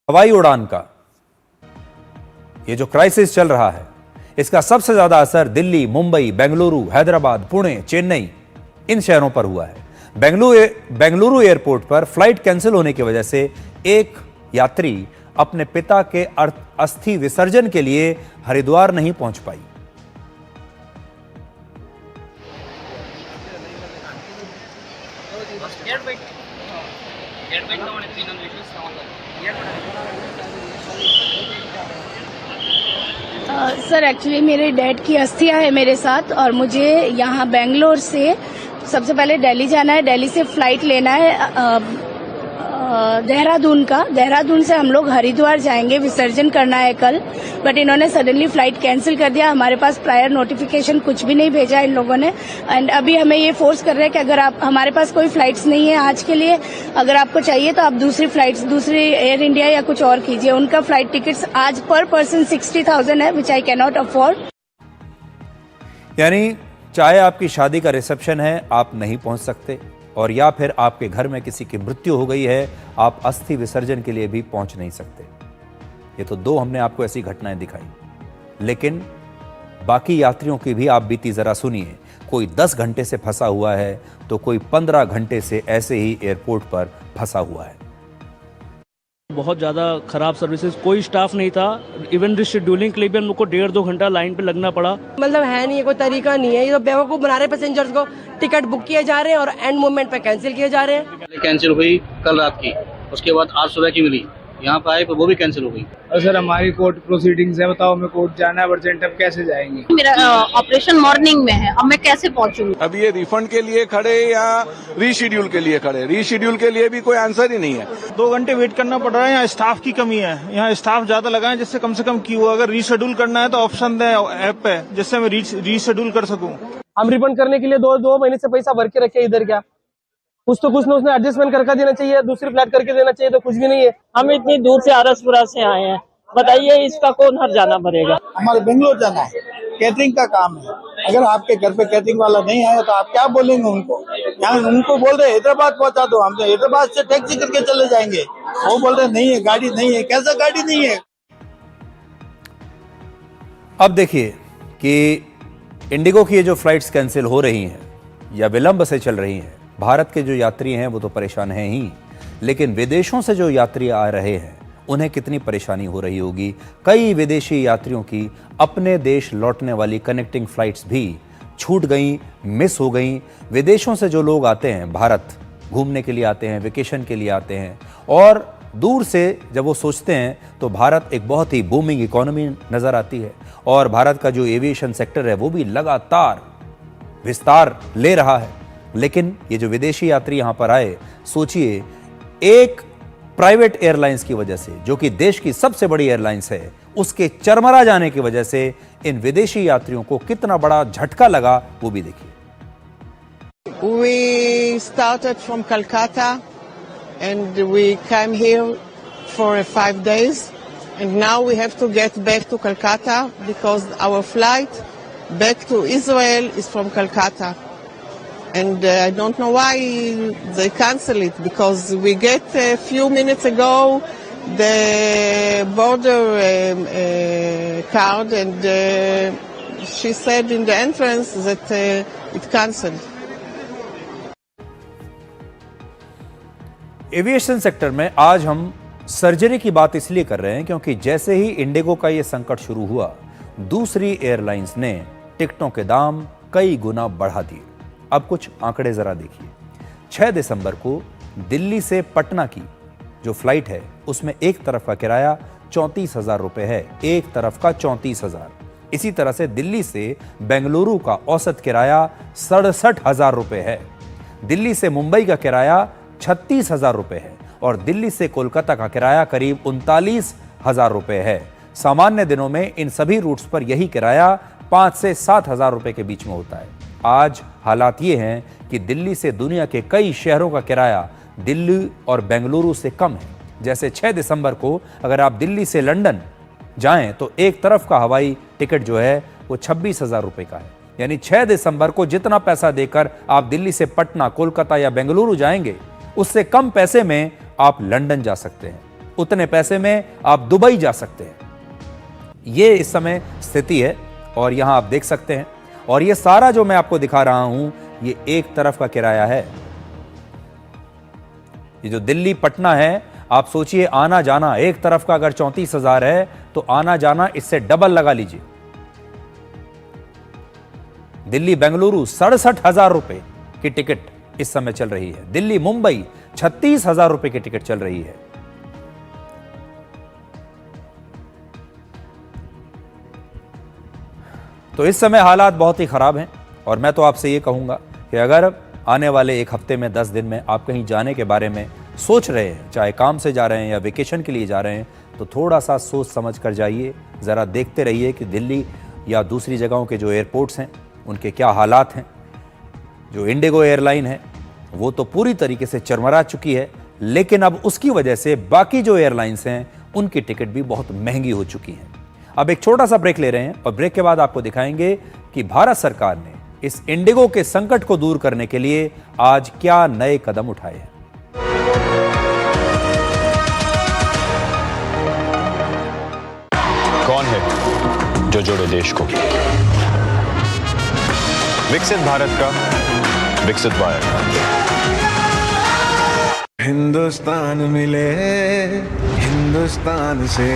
हवाई उड़ान का ये जो क्राइसिस चल रहा है, इसका सबसे ज्यादा असर दिल्ली, मुंबई, बेंगलुरु, हैदराबाद, पुणे, चेन्नई इन शहरों पर हुआ है। बेंगलुरु एयरपोर्ट पर फ्लाइट कैंसिल होने की वजह से एक यात्री अपने पिता के अस्थि विसर्जन के लिए हरिद्वार नहीं पहुंच पाई। सर एक्चुअली मेरे डैड की अस्थियां है मेरे साथ और मुझे यहाँ बेंगलोर से सबसे पहले दिल्ली जाना है। दिल्ली से फ्लाइट लेना है देहरादून से हम लोग हरिद्वार जाएंगे, विसर्जन करना है कल। बट इन्होंने सडनली फ्लाइट कैंसिल कर दिया। हमारे पास प्रायर नोटिफिकेशन कुछ भी नहीं भेजा इन लोगों ने। एंड अभी हमें ये फोर्स कर रहे हैं कि अगर आप, हमारे पास कोई फ्लाइट्स नहीं है आज के लिए, अगर आपको चाहिए तो आप दूसरी फ्लाइट्स, दूसरी एयर इंडिया या कुछ और कीजिए। उनका फ्लाइट टिकट्स आज पर पर्सन 60,000 है, विच आई कैन नॉट अफोर्ड। यानी चाहे आपकी शादी का रिसेप्शन है, आप नहीं पहुंच सकते, और या फिर आपके घर में किसी की मृत्यु हो गई है, आप अस्थि विसर्जन के लिए भी पहुंच नहीं सकते। ये तो दो हमने आपको ऐसी घटनाएं दिखाई, लेकिन बाकी यात्रियों की भी आप बीती जरा सुनिए। कोई 10 घंटे से फंसा हुआ है तो कोई 15 घंटे से ऐसे ही एयरपोर्ट पर फंसा हुआ है। बहुत ज़्यादा खराब सर्विसेज, कोई स्टाफ नहीं था। इवन रिशेड्यूलिंग के लिए भी हम लोग को 1.5-2 घंटा लाइन पे लगना पड़ा। मतलब है नहीं, कोई तरीका नहीं है। ये तो बेवकूफ बना रहे पैसेंजर्स को। टिकट बुक किए जा रहे हैं और एंड मोमेंट पे कैंसिल किए जा रहे हैं। कैंसिल हुई कल रात की, उसके बाद आज सुबह की मिली, यहाँ पे आए तो वो भी कैंसिल हो गई। और सर हमारी कोर्ट प्रोसीडिंग्स है, बताओ हमें कोर्ट जाना है अर्जेंट, अब कैसे जाएंगे? मेरा ऑपरेशन मॉर्निंग में है, अब मैं कैसे पहुंचूंगी? अब ये रिफंड के लिए खड़े या रीशेड्यूल के लिए खड़े? रीशेड्यूल के लिए भी कोई आंसर ही नहीं है। 2 घंटे वेट करना पड़ रहा है। यहाँ स्टाफ की कमी है, यहाँ स्टाफ ज्यादा लगा है जिससे कम से कम क्यू। अगर रीशेड्यूल करना है तो ऑप्शन दे ऐप पे, जिससे मैं रीशेड्यूल कर सकूँ। हम रिफंड करने के लिए 2 महीने से पैसा भर के रखे इधर। क्या कुछ तो कुछ ना उसने एडजस्टमेंट करके देना चाहिए, दूसरी फ्लाइट करके देना चाहिए, तो कुछ भी नहीं है। हम इतनी दूर से आरसपुरा से आए हैं, बताइए इसका कौन हर जाना पड़ेगा? हमारे बेंगलोर जाना है, कैटरिंग का काम है। अगर आपके घर पे कैटरिंग वाला नहीं आया तो आप क्या बोलेंगे उनको? यहाँ उनको बोल रहे हैदराबाद पहुँचा दो, हम तो हैदराबाद से टैक्सी करके चले जाएंगे। वो बोल रहे नहीं है, गाड़ी नहीं है। कैसा गाड़ी नहीं है? अब देखिए कि इंडिगो की ये जो फ्लाइट्स कैंसिल हो रही हैं या विलंब से चल रही हैं, भारत के जो यात्री हैं वो तो परेशान हैं ही, लेकिन विदेशों से जो यात्री आ रहे हैं उन्हें कितनी परेशानी हो रही होगी। कई विदेशी यात्रियों की अपने देश लौटने वाली कनेक्टिंग फ्लाइट्स भी छूट गई, मिस हो गई। विदेशों से जो लोग आते हैं, भारत घूमने के लिए आते हैं, वेकेशन के लिए आते हैं, और दूर से जब वो सोचते हैं तो भारत एक बहुत ही बूमिंग इकोनॉमी नज़र आती है, और भारत का जो एविएशन सेक्टर है वो भी लगातार विस्तार ले रहा है। लेकिन ये जो विदेशी यात्री यहां पर आए, सोचिए एक प्राइवेट एयरलाइंस की वजह से, जो कि देश की सबसे बड़ी एयरलाइंस है, उसके चरमरा जाने की वजह से इन विदेशी यात्रियों को कितना बड़ा झटका लगा, वो भी देखिए। We started from Calcutta and we came here for 5 days and now we have to get back to Calcutta because our flight back to Israel is from Calcutta. And I don't know why they cancel it because we get a few minutes ago the border card and she said in the entrance that it cancelled. Aviation sector में आज हम surgery की बात इसलिए कर रहे हैं क्योंकि जैसे ही इंडिगो का यह संकट शुरू हुआ, दूसरी एयरलाइंस ने टिकटों के दाम कई गुना बढ़ा दिए। अब कुछ आंकड़े जरा देखिए। 6 दिसंबर को दिल्ली से पटना की जो फ्लाइट है उसमें एक तरफ का किराया 34,000 रुपए है, एक तरफ का 34,000। इसी तरह से दिल्ली से बेंगलुरु का औसत किराया 67,000 रुपए है। दिल्ली से मुंबई का किराया 36,000 रुपए है और दिल्ली से कोलकाता का किराया करीब 39,000 रुपए है। सामान्य दिनों में इन सभी रूट्स पर यही किराया 5 से 7 हजार रुपए के बीच में होता है। आज हालात ये हैं कि दिल्ली से दुनिया के कई शहरों का किराया दिल्ली और बेंगलुरु से कम है। जैसे 6 दिसंबर को अगर आप दिल्ली से लंदन जाएं तो एक तरफ का हवाई टिकट जो है वो 26,000 रुपए का है। यानी 6 दिसंबर को जितना पैसा देकर आप दिल्ली से पटना, कोलकाता या बेंगलुरु जाएंगे, उससे कम पैसे में आप लंदन जा सकते हैं, उतने पैसे में आप दुबई जा सकते हैं। ये इस समय स्थिति है और यहां आप देख सकते हैं। और ये सारा जो मैं आपको दिखा रहा हूं, ये एक तरफ का किराया है। ये जो दिल्ली पटना है, आप सोचिए आना जाना एक तरफ का अगर 34,000 है तो आना जाना इससे डबल लगा लीजिए। दिल्ली बेंगलुरु 67,000 रुपए की टिकट इस समय चल रही है। दिल्ली मुंबई 36,000 रुपए की टिकट चल रही है। तो इस समय हालात बहुत ही खराब हैं और मैं तो आपसे ये कहूंगा कि अगर आने वाले एक हफ्ते में 10 दिन में आप कहीं जाने के बारे में सोच रहे हैं, चाहे काम से जा रहे हैं या वेकेशन के लिए जा रहे हैं, तो थोड़ा सा सोच समझ कर जाइए। ज़रा देखते रहिए कि दिल्ली या दूसरी जगहों के जो एयरपोर्ट्स हैं उनके क्या हालात हैं। जो इंडिगो एयरलाइन है वो तो पूरी तरीके से चरमरा चुकी है, लेकिन अब उसकी वजह से बाकी जो एयरलाइंस हैं उनकी टिकट भी बहुत महंगी हो चुकी हैं। अब एक छोटा सा ब्रेक ले रहे हैं और ब्रेक के बाद आपको दिखाएंगे कि भारत सरकार ने इस इंडिगो के संकट को दूर करने के लिए आज क्या नए कदम उठाए हैं। कौन है जो जोड़े देश को? विकसित भारत का विकसित वायर। हिंदुस्तान मिले हिंदुस्तान से,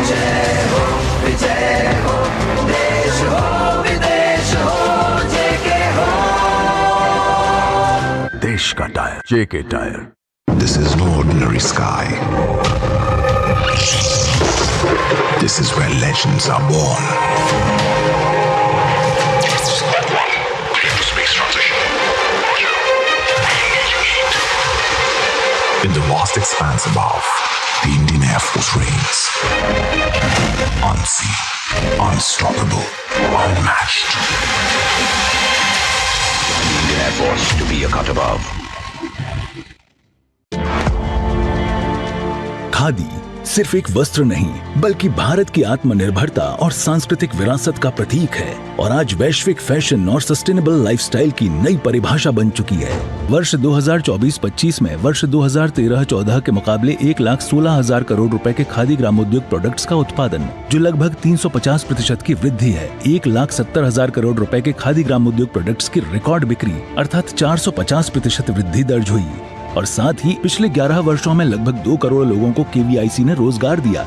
जय हो देश हो विदेश हो, जेके हो। देश का tyre, JK tyre. This is no ordinary sky. This is where legends are born. Space transition. In the vast expanse above, the Indian Air Force reigns. Unseen, unstoppable, unmatched. The Indian Air Force to be a cut above. Khadi सिर्फ एक वस्त्र नहीं बल्कि भारत की आत्मनिर्भरता और सांस्कृतिक विरासत का प्रतीक है और आज वैश्विक फैशन और सस्टेनेबल लाइफस्टाइल की नई परिभाषा बन चुकी है। वर्ष 2024-25 में वर्ष 2013-14 के मुकाबले 1,16,000 करोड़ रुपए के खादी ग्रामोद्योग प्रोडक्ट्स का उत्पादन, जो लगभग 350% की वृद्धि है। 1,70,000 करोड़ रुपए के खादी ग्रामोद्योग प्रोडक्ट्स की रिकॉर्ड बिक्री अर्थात 450% वृद्धि दर्ज हुई और साथ ही पिछले 11 वर्षों में लगभग 2 करोड़ लोगों को केवीआईसी ने रोजगार दिया।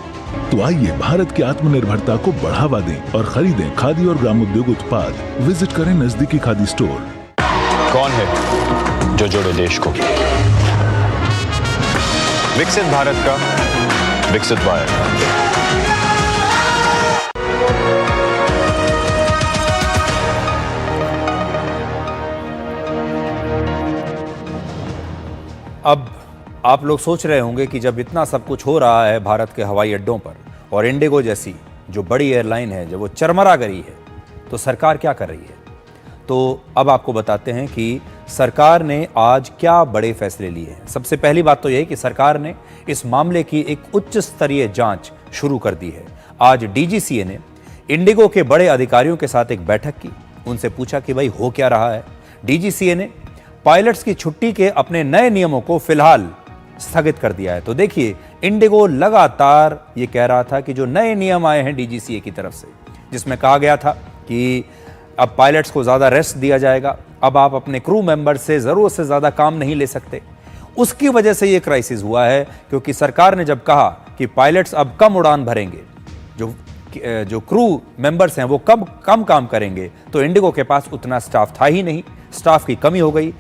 तो आइए भारत की आत्मनिर्भरता को बढ़ावा दें और खरीदें खादी और ग्रामोद्योग उत्पाद। विजिट करें नजदीकी खादी स्टोर। कौन है जो जोड़े देश को? विकसित भारत का विकसित वायर। अब आप लोग सोच रहे होंगे कि जब इतना सब कुछ हो रहा है भारत के हवाई अड्डों पर और इंडिगो जैसी जो बड़ी एयरलाइन है जब वो चरमरा गई है तो सरकार क्या कर रही है। तो अब आपको बताते हैं कि सरकार ने आज क्या बड़े फैसले लिए हैं। सबसे पहली बात तो यह है कि सरकार ने इस मामले की एक उच्च स्तरीय जांच शुरू कर दी है। आज डीजीसीए ने इंडिगो के बड़े अधिकारियों के साथ एक बैठक की, उनसे पूछा कि भाई हो क्या रहा है। डीजीसीए ने पायलट्स की छुट्टी के अपने नए नियमों को फिलहाल स्थगित कर दिया है। तो देखिए, इंडिगो लगातार ये कह रहा था कि जो नए नियम आए हैं डीजीसीए की तरफ से, जिसमें कहा गया था कि अब पायलट्स को ज़्यादा रेस्ट दिया जाएगा, अब आप अपने क्रू मेंबर से ज़रूरत से ज़्यादा काम नहीं ले सकते, उसकी वजह से ये क्राइसिस हुआ है। क्योंकि सरकार ने जब कहा कि पायलट्स अब कम उड़ान भरेंगे, जो क्रू मेंबर्स हैं वो कम काम करेंगे, तो इंडिगो के पास उतना स्टाफ था ही नहीं, स्टाफ की कमी हो गई।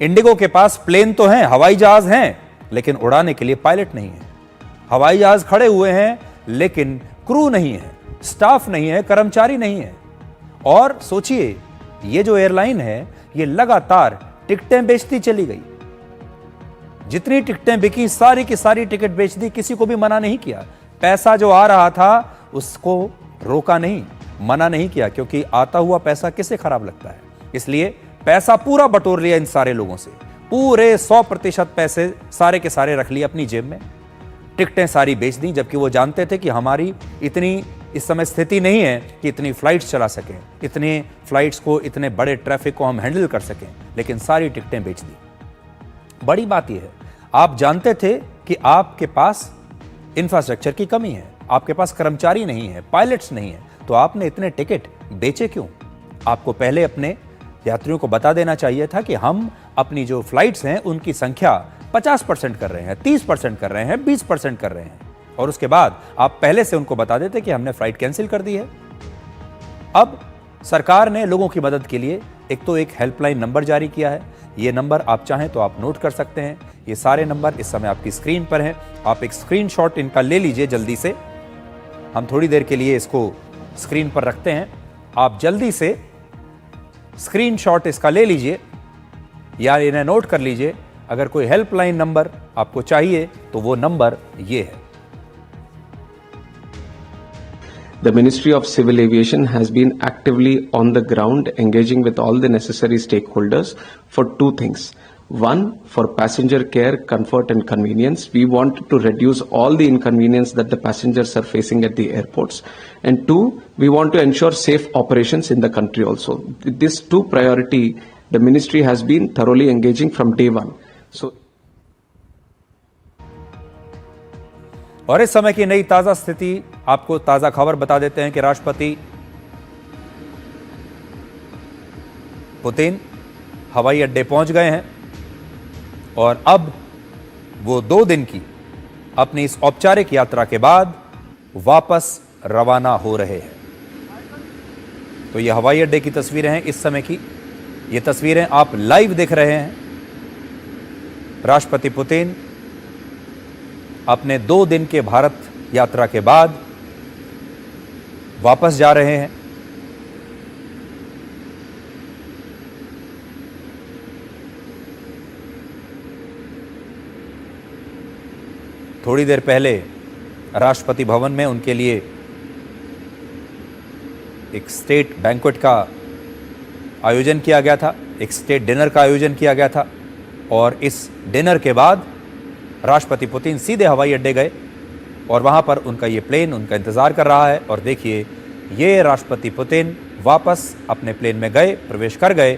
इंडिगो के पास प्लेन तो हैं, हवाई जहाज हैं, लेकिन उड़ाने के लिए पायलट नहीं है। हवाई जहाज खड़े हुए हैं लेकिन क्रू नहीं है, स्टाफ नहीं है, कर्मचारी नहीं है। और सोचिए, ये जो एयरलाइन है ये लगातार टिकटें बेचती चली गई। जितनी टिकटें बिकी सारी की सारी टिकट बेच दी, किसी को भी मना नहीं किया। पैसा जो आ रहा था उसको रोका नहीं, मना नहीं किया, क्योंकि आता हुआ पैसा किसे खराब लगता है। इसलिए पैसा पूरा बटोर लिया इन सारे लोगों से, पूरे 100% पैसे सारे के सारे रख लिए अपनी जेब में, टिकटें सारी बेच दी, जबकि वो जानते थे कि हमारी इतनी इस समय स्थिति नहीं है कि इतनी फ्लाइट्स चला सकें, इतने फ्लाइट्स को, इतने बड़े ट्रैफिक को हम हैंडल कर सकें, लेकिन सारी टिकटें बेच दी। बड़ी बात यह है, आप जानते थे कि आपके पास इंफ्रास्ट्रक्चर की कमी है, आपके पास कर्मचारी नहीं है, पायलट्स नहीं है, तो आपने इतने टिकट बेचे क्यों? आपको पहले अपने यात्रियों को बता देना चाहिए था कि हम अपनी जो फ्लाइट्स हैं उनकी संख्या 50% कर रहे हैं, 30% कर रहे हैं, 20% कर रहे हैं, और उसके बाद आप पहले से उनको बता देते कि हमने फ्लाइट कैंसिल कर दी है। अब सरकार ने लोगों की मदद के लिए एक हेल्पलाइन नंबर जारी किया है। ये नंबर आप चाहें तो आप नोट कर सकते हैं। ये सारे नंबर इस समय आपकी स्क्रीन पर हैं। आप एक स्क्रीनशॉट इनका ले लीजिए जल्दी से। हम थोड़ी देर के लिए इसको स्क्रीन पर रखते हैं। आप जल्दी से स्क्रीनशॉट इसका ले लीजिए या इन्हें नोट कर लीजिए। अगर कोई हेल्पलाइन नंबर आपको चाहिए तो वो नंबर ये है। The Ministry of Civil Aviation has been actively on the ground engaging with all the necessary stakeholders for two things. One, for passenger care, comfort and convenience. We want to reduce all the inconvenience that the passengers are facing at the airports. And two, we want to ensure safe operations in the country also. This two priority, the ministry has been thoroughly engaging from day one. So और इस समय की नई ताजा स्थिति, आपको ताजा खबर बता देते हैं कि राष्ट्रपति पुतिन हवाई अड्डे पहुंच गए हैं और अब वो 2 दिन की अपनी इस औपचारिक यात्रा के बाद वापस रवाना हो रहे हैं। तो ये हवाई अड्डे की तस्वीरें हैं इस समय की। ये तस्वीरें आप लाइव देख रहे हैं। राष्ट्रपति पुतिन अपने 2 दिन के भारत यात्रा के बाद वापस जा रहे हैं। थोड़ी देर पहले राष्ट्रपति भवन में उनके लिए एक स्टेट बैंक्वेट का आयोजन किया गया था, एक स्टेट डिनर का आयोजन किया गया था, और इस डिनर के बाद राष्ट्रपति पुतिन सीधे हवाई अड्डे गए और वहां पर उनका ये प्लेन उनका इंतजार कर रहा है। और देखिए, ये राष्ट्रपति पुतिन वापस अपने प्लेन में गए, प्रवेश कर गए,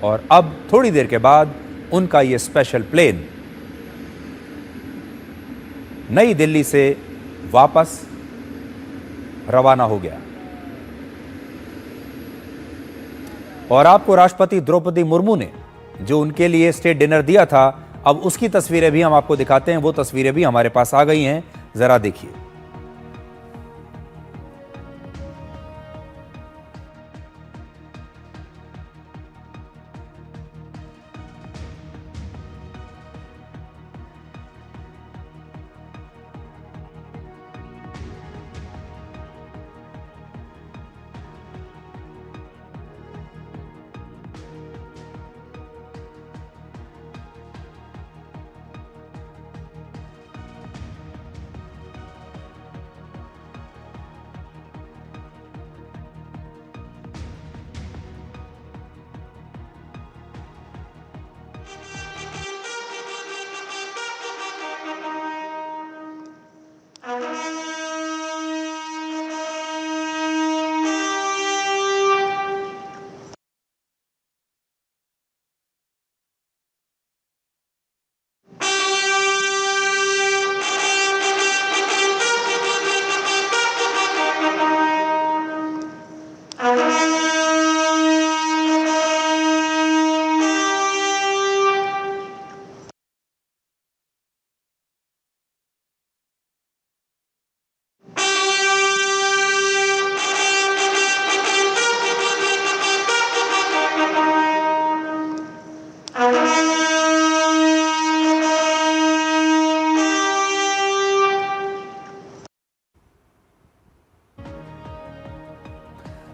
और अब थोड़ी देर के बाद उनका ये स्पेशल प्लेन नई दिल्ली से वापस रवाना हो गया। और आपको राष्ट्रपति द्रौपदी मुर्मू ने जो उनके लिए स्टेट डिनर दिया था, अब उसकी तस्वीरें भी हम आपको दिखाते हैं। वो तस्वीरें भी हमारे पास आ गई हैं, जरा देखिए।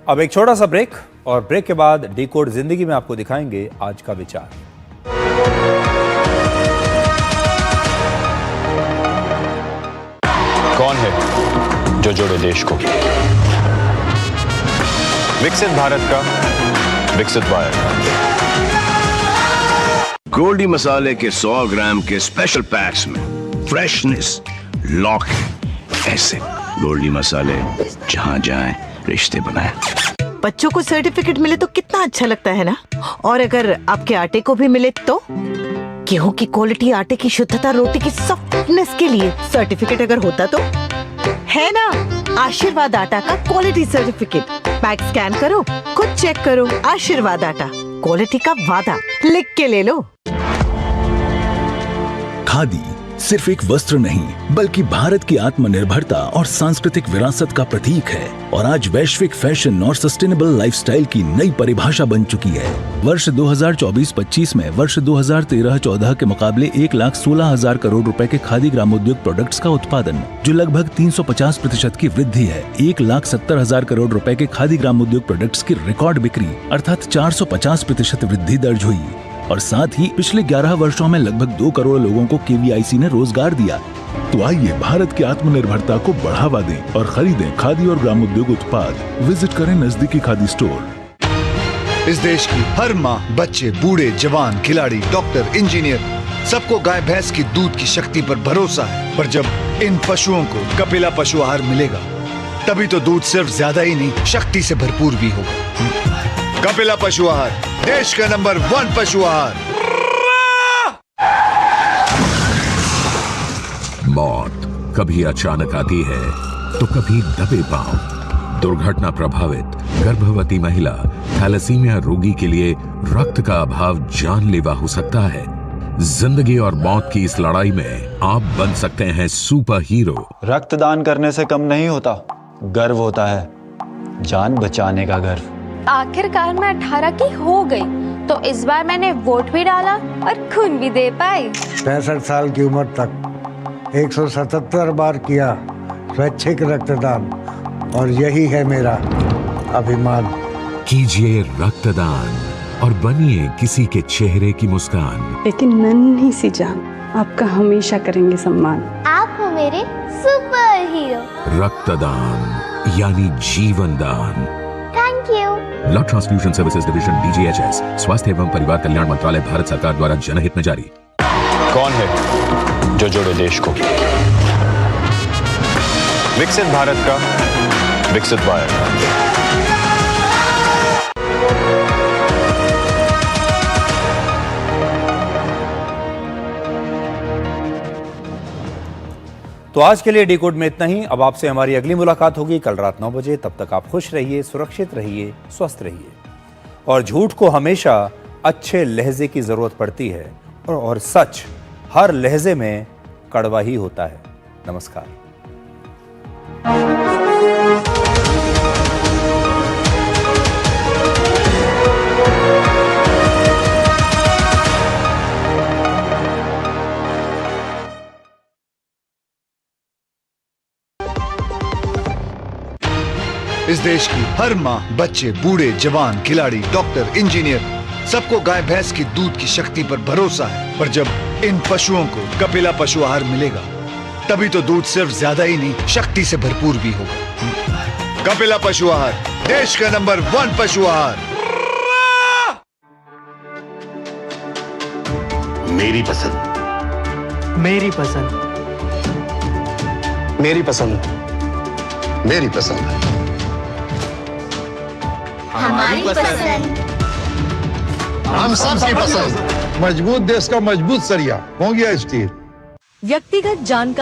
अब एक छोटा सा ब्रेक, और ब्रेक के बाद डिकोड जिंदगी में आपको दिखाएंगे आज का विचार। कौन है जो जोड़े देश को। विकसित भारत का, विकसित भारत का। गोल्डी मसाले के 100 ग्राम के स्पेशल पैक्स में फ्रेशनेस लॉक है। ऐसे गोल्डी मसाले जहां जाएं रिश्ते बनाएं। बच्चों को सर्टिफिकेट मिले तो कितना अच्छा लगता है ना। और अगर आपके आटे को भी मिले तो गेहूं की क्वालिटी, आटे की शुद्धता, रोटी की सॉफ्टनेस के लिए सर्टिफिकेट अगर होता तो है ना। आशीर्वाद आटा का क्वालिटी सर्टिफिकेट। पैक स्कैन करो, खुद चेक करो। आशीर्वाद आटा, क्वालिटी का वादा, लिख के ले लो। खादी सिर्फ एक वस्त्र नहीं बल्कि भारत की आत्मनिर्भरता और सांस्कृतिक विरासत का प्रतीक है और आज वैश्विक फैशन और सस्टेनेबल लाइफस्टाइल की नई परिभाषा बन चुकी है। वर्ष 2024-25 में वर्ष 2013-14 के मुकाबले 1,16,000 करोड़ रुपए के खादी ग्रामोद्योग प्रोडक्ट्स का उत्पादन, जो लगभग 350% की वृद्धि है। 1,70,000 करोड़ रुपए के खादी ग्रामोद्योग प्रोडक्ट्स की रिकॉर्ड बिक्री अर्थात 450% वृद्धि दर्ज हुई और साथ ही पिछले 11 वर्षों में लगभग 2 करोड़ लोगों को केवीआईसी ने रोजगार दिया। तो आइए भारत की आत्मनिर्भरता को बढ़ावा दें और खरीदें खादी और ग्रामोद्योग उत्पाद। विजिट करें नजदीकी खादी स्टोर। इस देश की हर माँ, बच्चे, बूढ़े, जवान, खिलाड़ी, डॉक्टर, इंजीनियर, सबको गाय भैंस की दूध की शक्ति पर भरोसा है। पर जब इन पशुओं को कपिला पशु आहार मिलेगा तभी तो दूध सिर्फ ज्यादा ही नहीं, शक्ति से भरपूर भी होगा। कपिला पशु आहार, देश का नंबर 1 पशु आहार। मौत कभी अचानक आती है तो कभी दबे पांव। दुर्घटना प्रभावित गर्भवती महिला, थैलेसीमिया रोगी के लिए रक्त का अभाव जानलेवा हो सकता है। जिंदगी और मौत की इस लड़ाई में आप बन सकते हैं सुपर हीरो। रक्तदान करने से कम नहीं होता, गर्व होता है, जान बचाने का गर्व। आखिरकार मैं 18 की हो गई तो इस बार मैंने वोट भी डाला और खून भी दे पाई। 65 साल की उम्र तक 177 बार किया स्वैच्छिक रक्तदान और यही है मेरा अभिमान। कीजिए रक्तदान और बनिए किसी के चेहरे की मुस्कान। लेकिन नन्ही सी जान आपका हमेशा करेंगे सम्मान। आप हो मेरे सुपर हीरो। रक्तदान यानी जीवन दान। Thank you. Blood transfusion services division DGHS, स्वास्थ्य एवं परिवार कल्याण मंत्रालय, भारत सरकार द्वारा जनहित में जारी। कौन है जो जोड़े देश को। विकसित भारत का, विकसित भारत का। तो आज के लिए डिकोड में इतना ही। अब आपसे हमारी अगली मुलाकात होगी कल रात 9 बजे। तब तक आप खुश रहिए, सुरक्षित रहिए, स्वस्थ रहिए। और झूठ को हमेशा अच्छे लहजे की जरूरत पड़ती है और सच हर लहजे में कड़वा ही होता है। नमस्कार। इस देश की हर माँ, बच्चे, बूढ़े, जवान, खिलाड़ी, डॉक्टर, इंजीनियर, सबको गाय भैंस की दूध की शक्ति पर भरोसा है। पर जब इन पशुओं को कपिला पशु आहार मिलेगा तभी तो दूध सिर्फ ज्यादा ही नहीं, शक्ति से भरपूर भी होगा। कपिला पशु आहार, देश का नंबर 1 पशु आहार। मेरी पसंद, मेरी पसंद, मेरी पसंद, मेरी पसंद, हमारी पसंद, हम सबकी पसंद। मजबूत देश का मजबूत सरिया हो गया स्टील। व्यक्तिगत जानकारी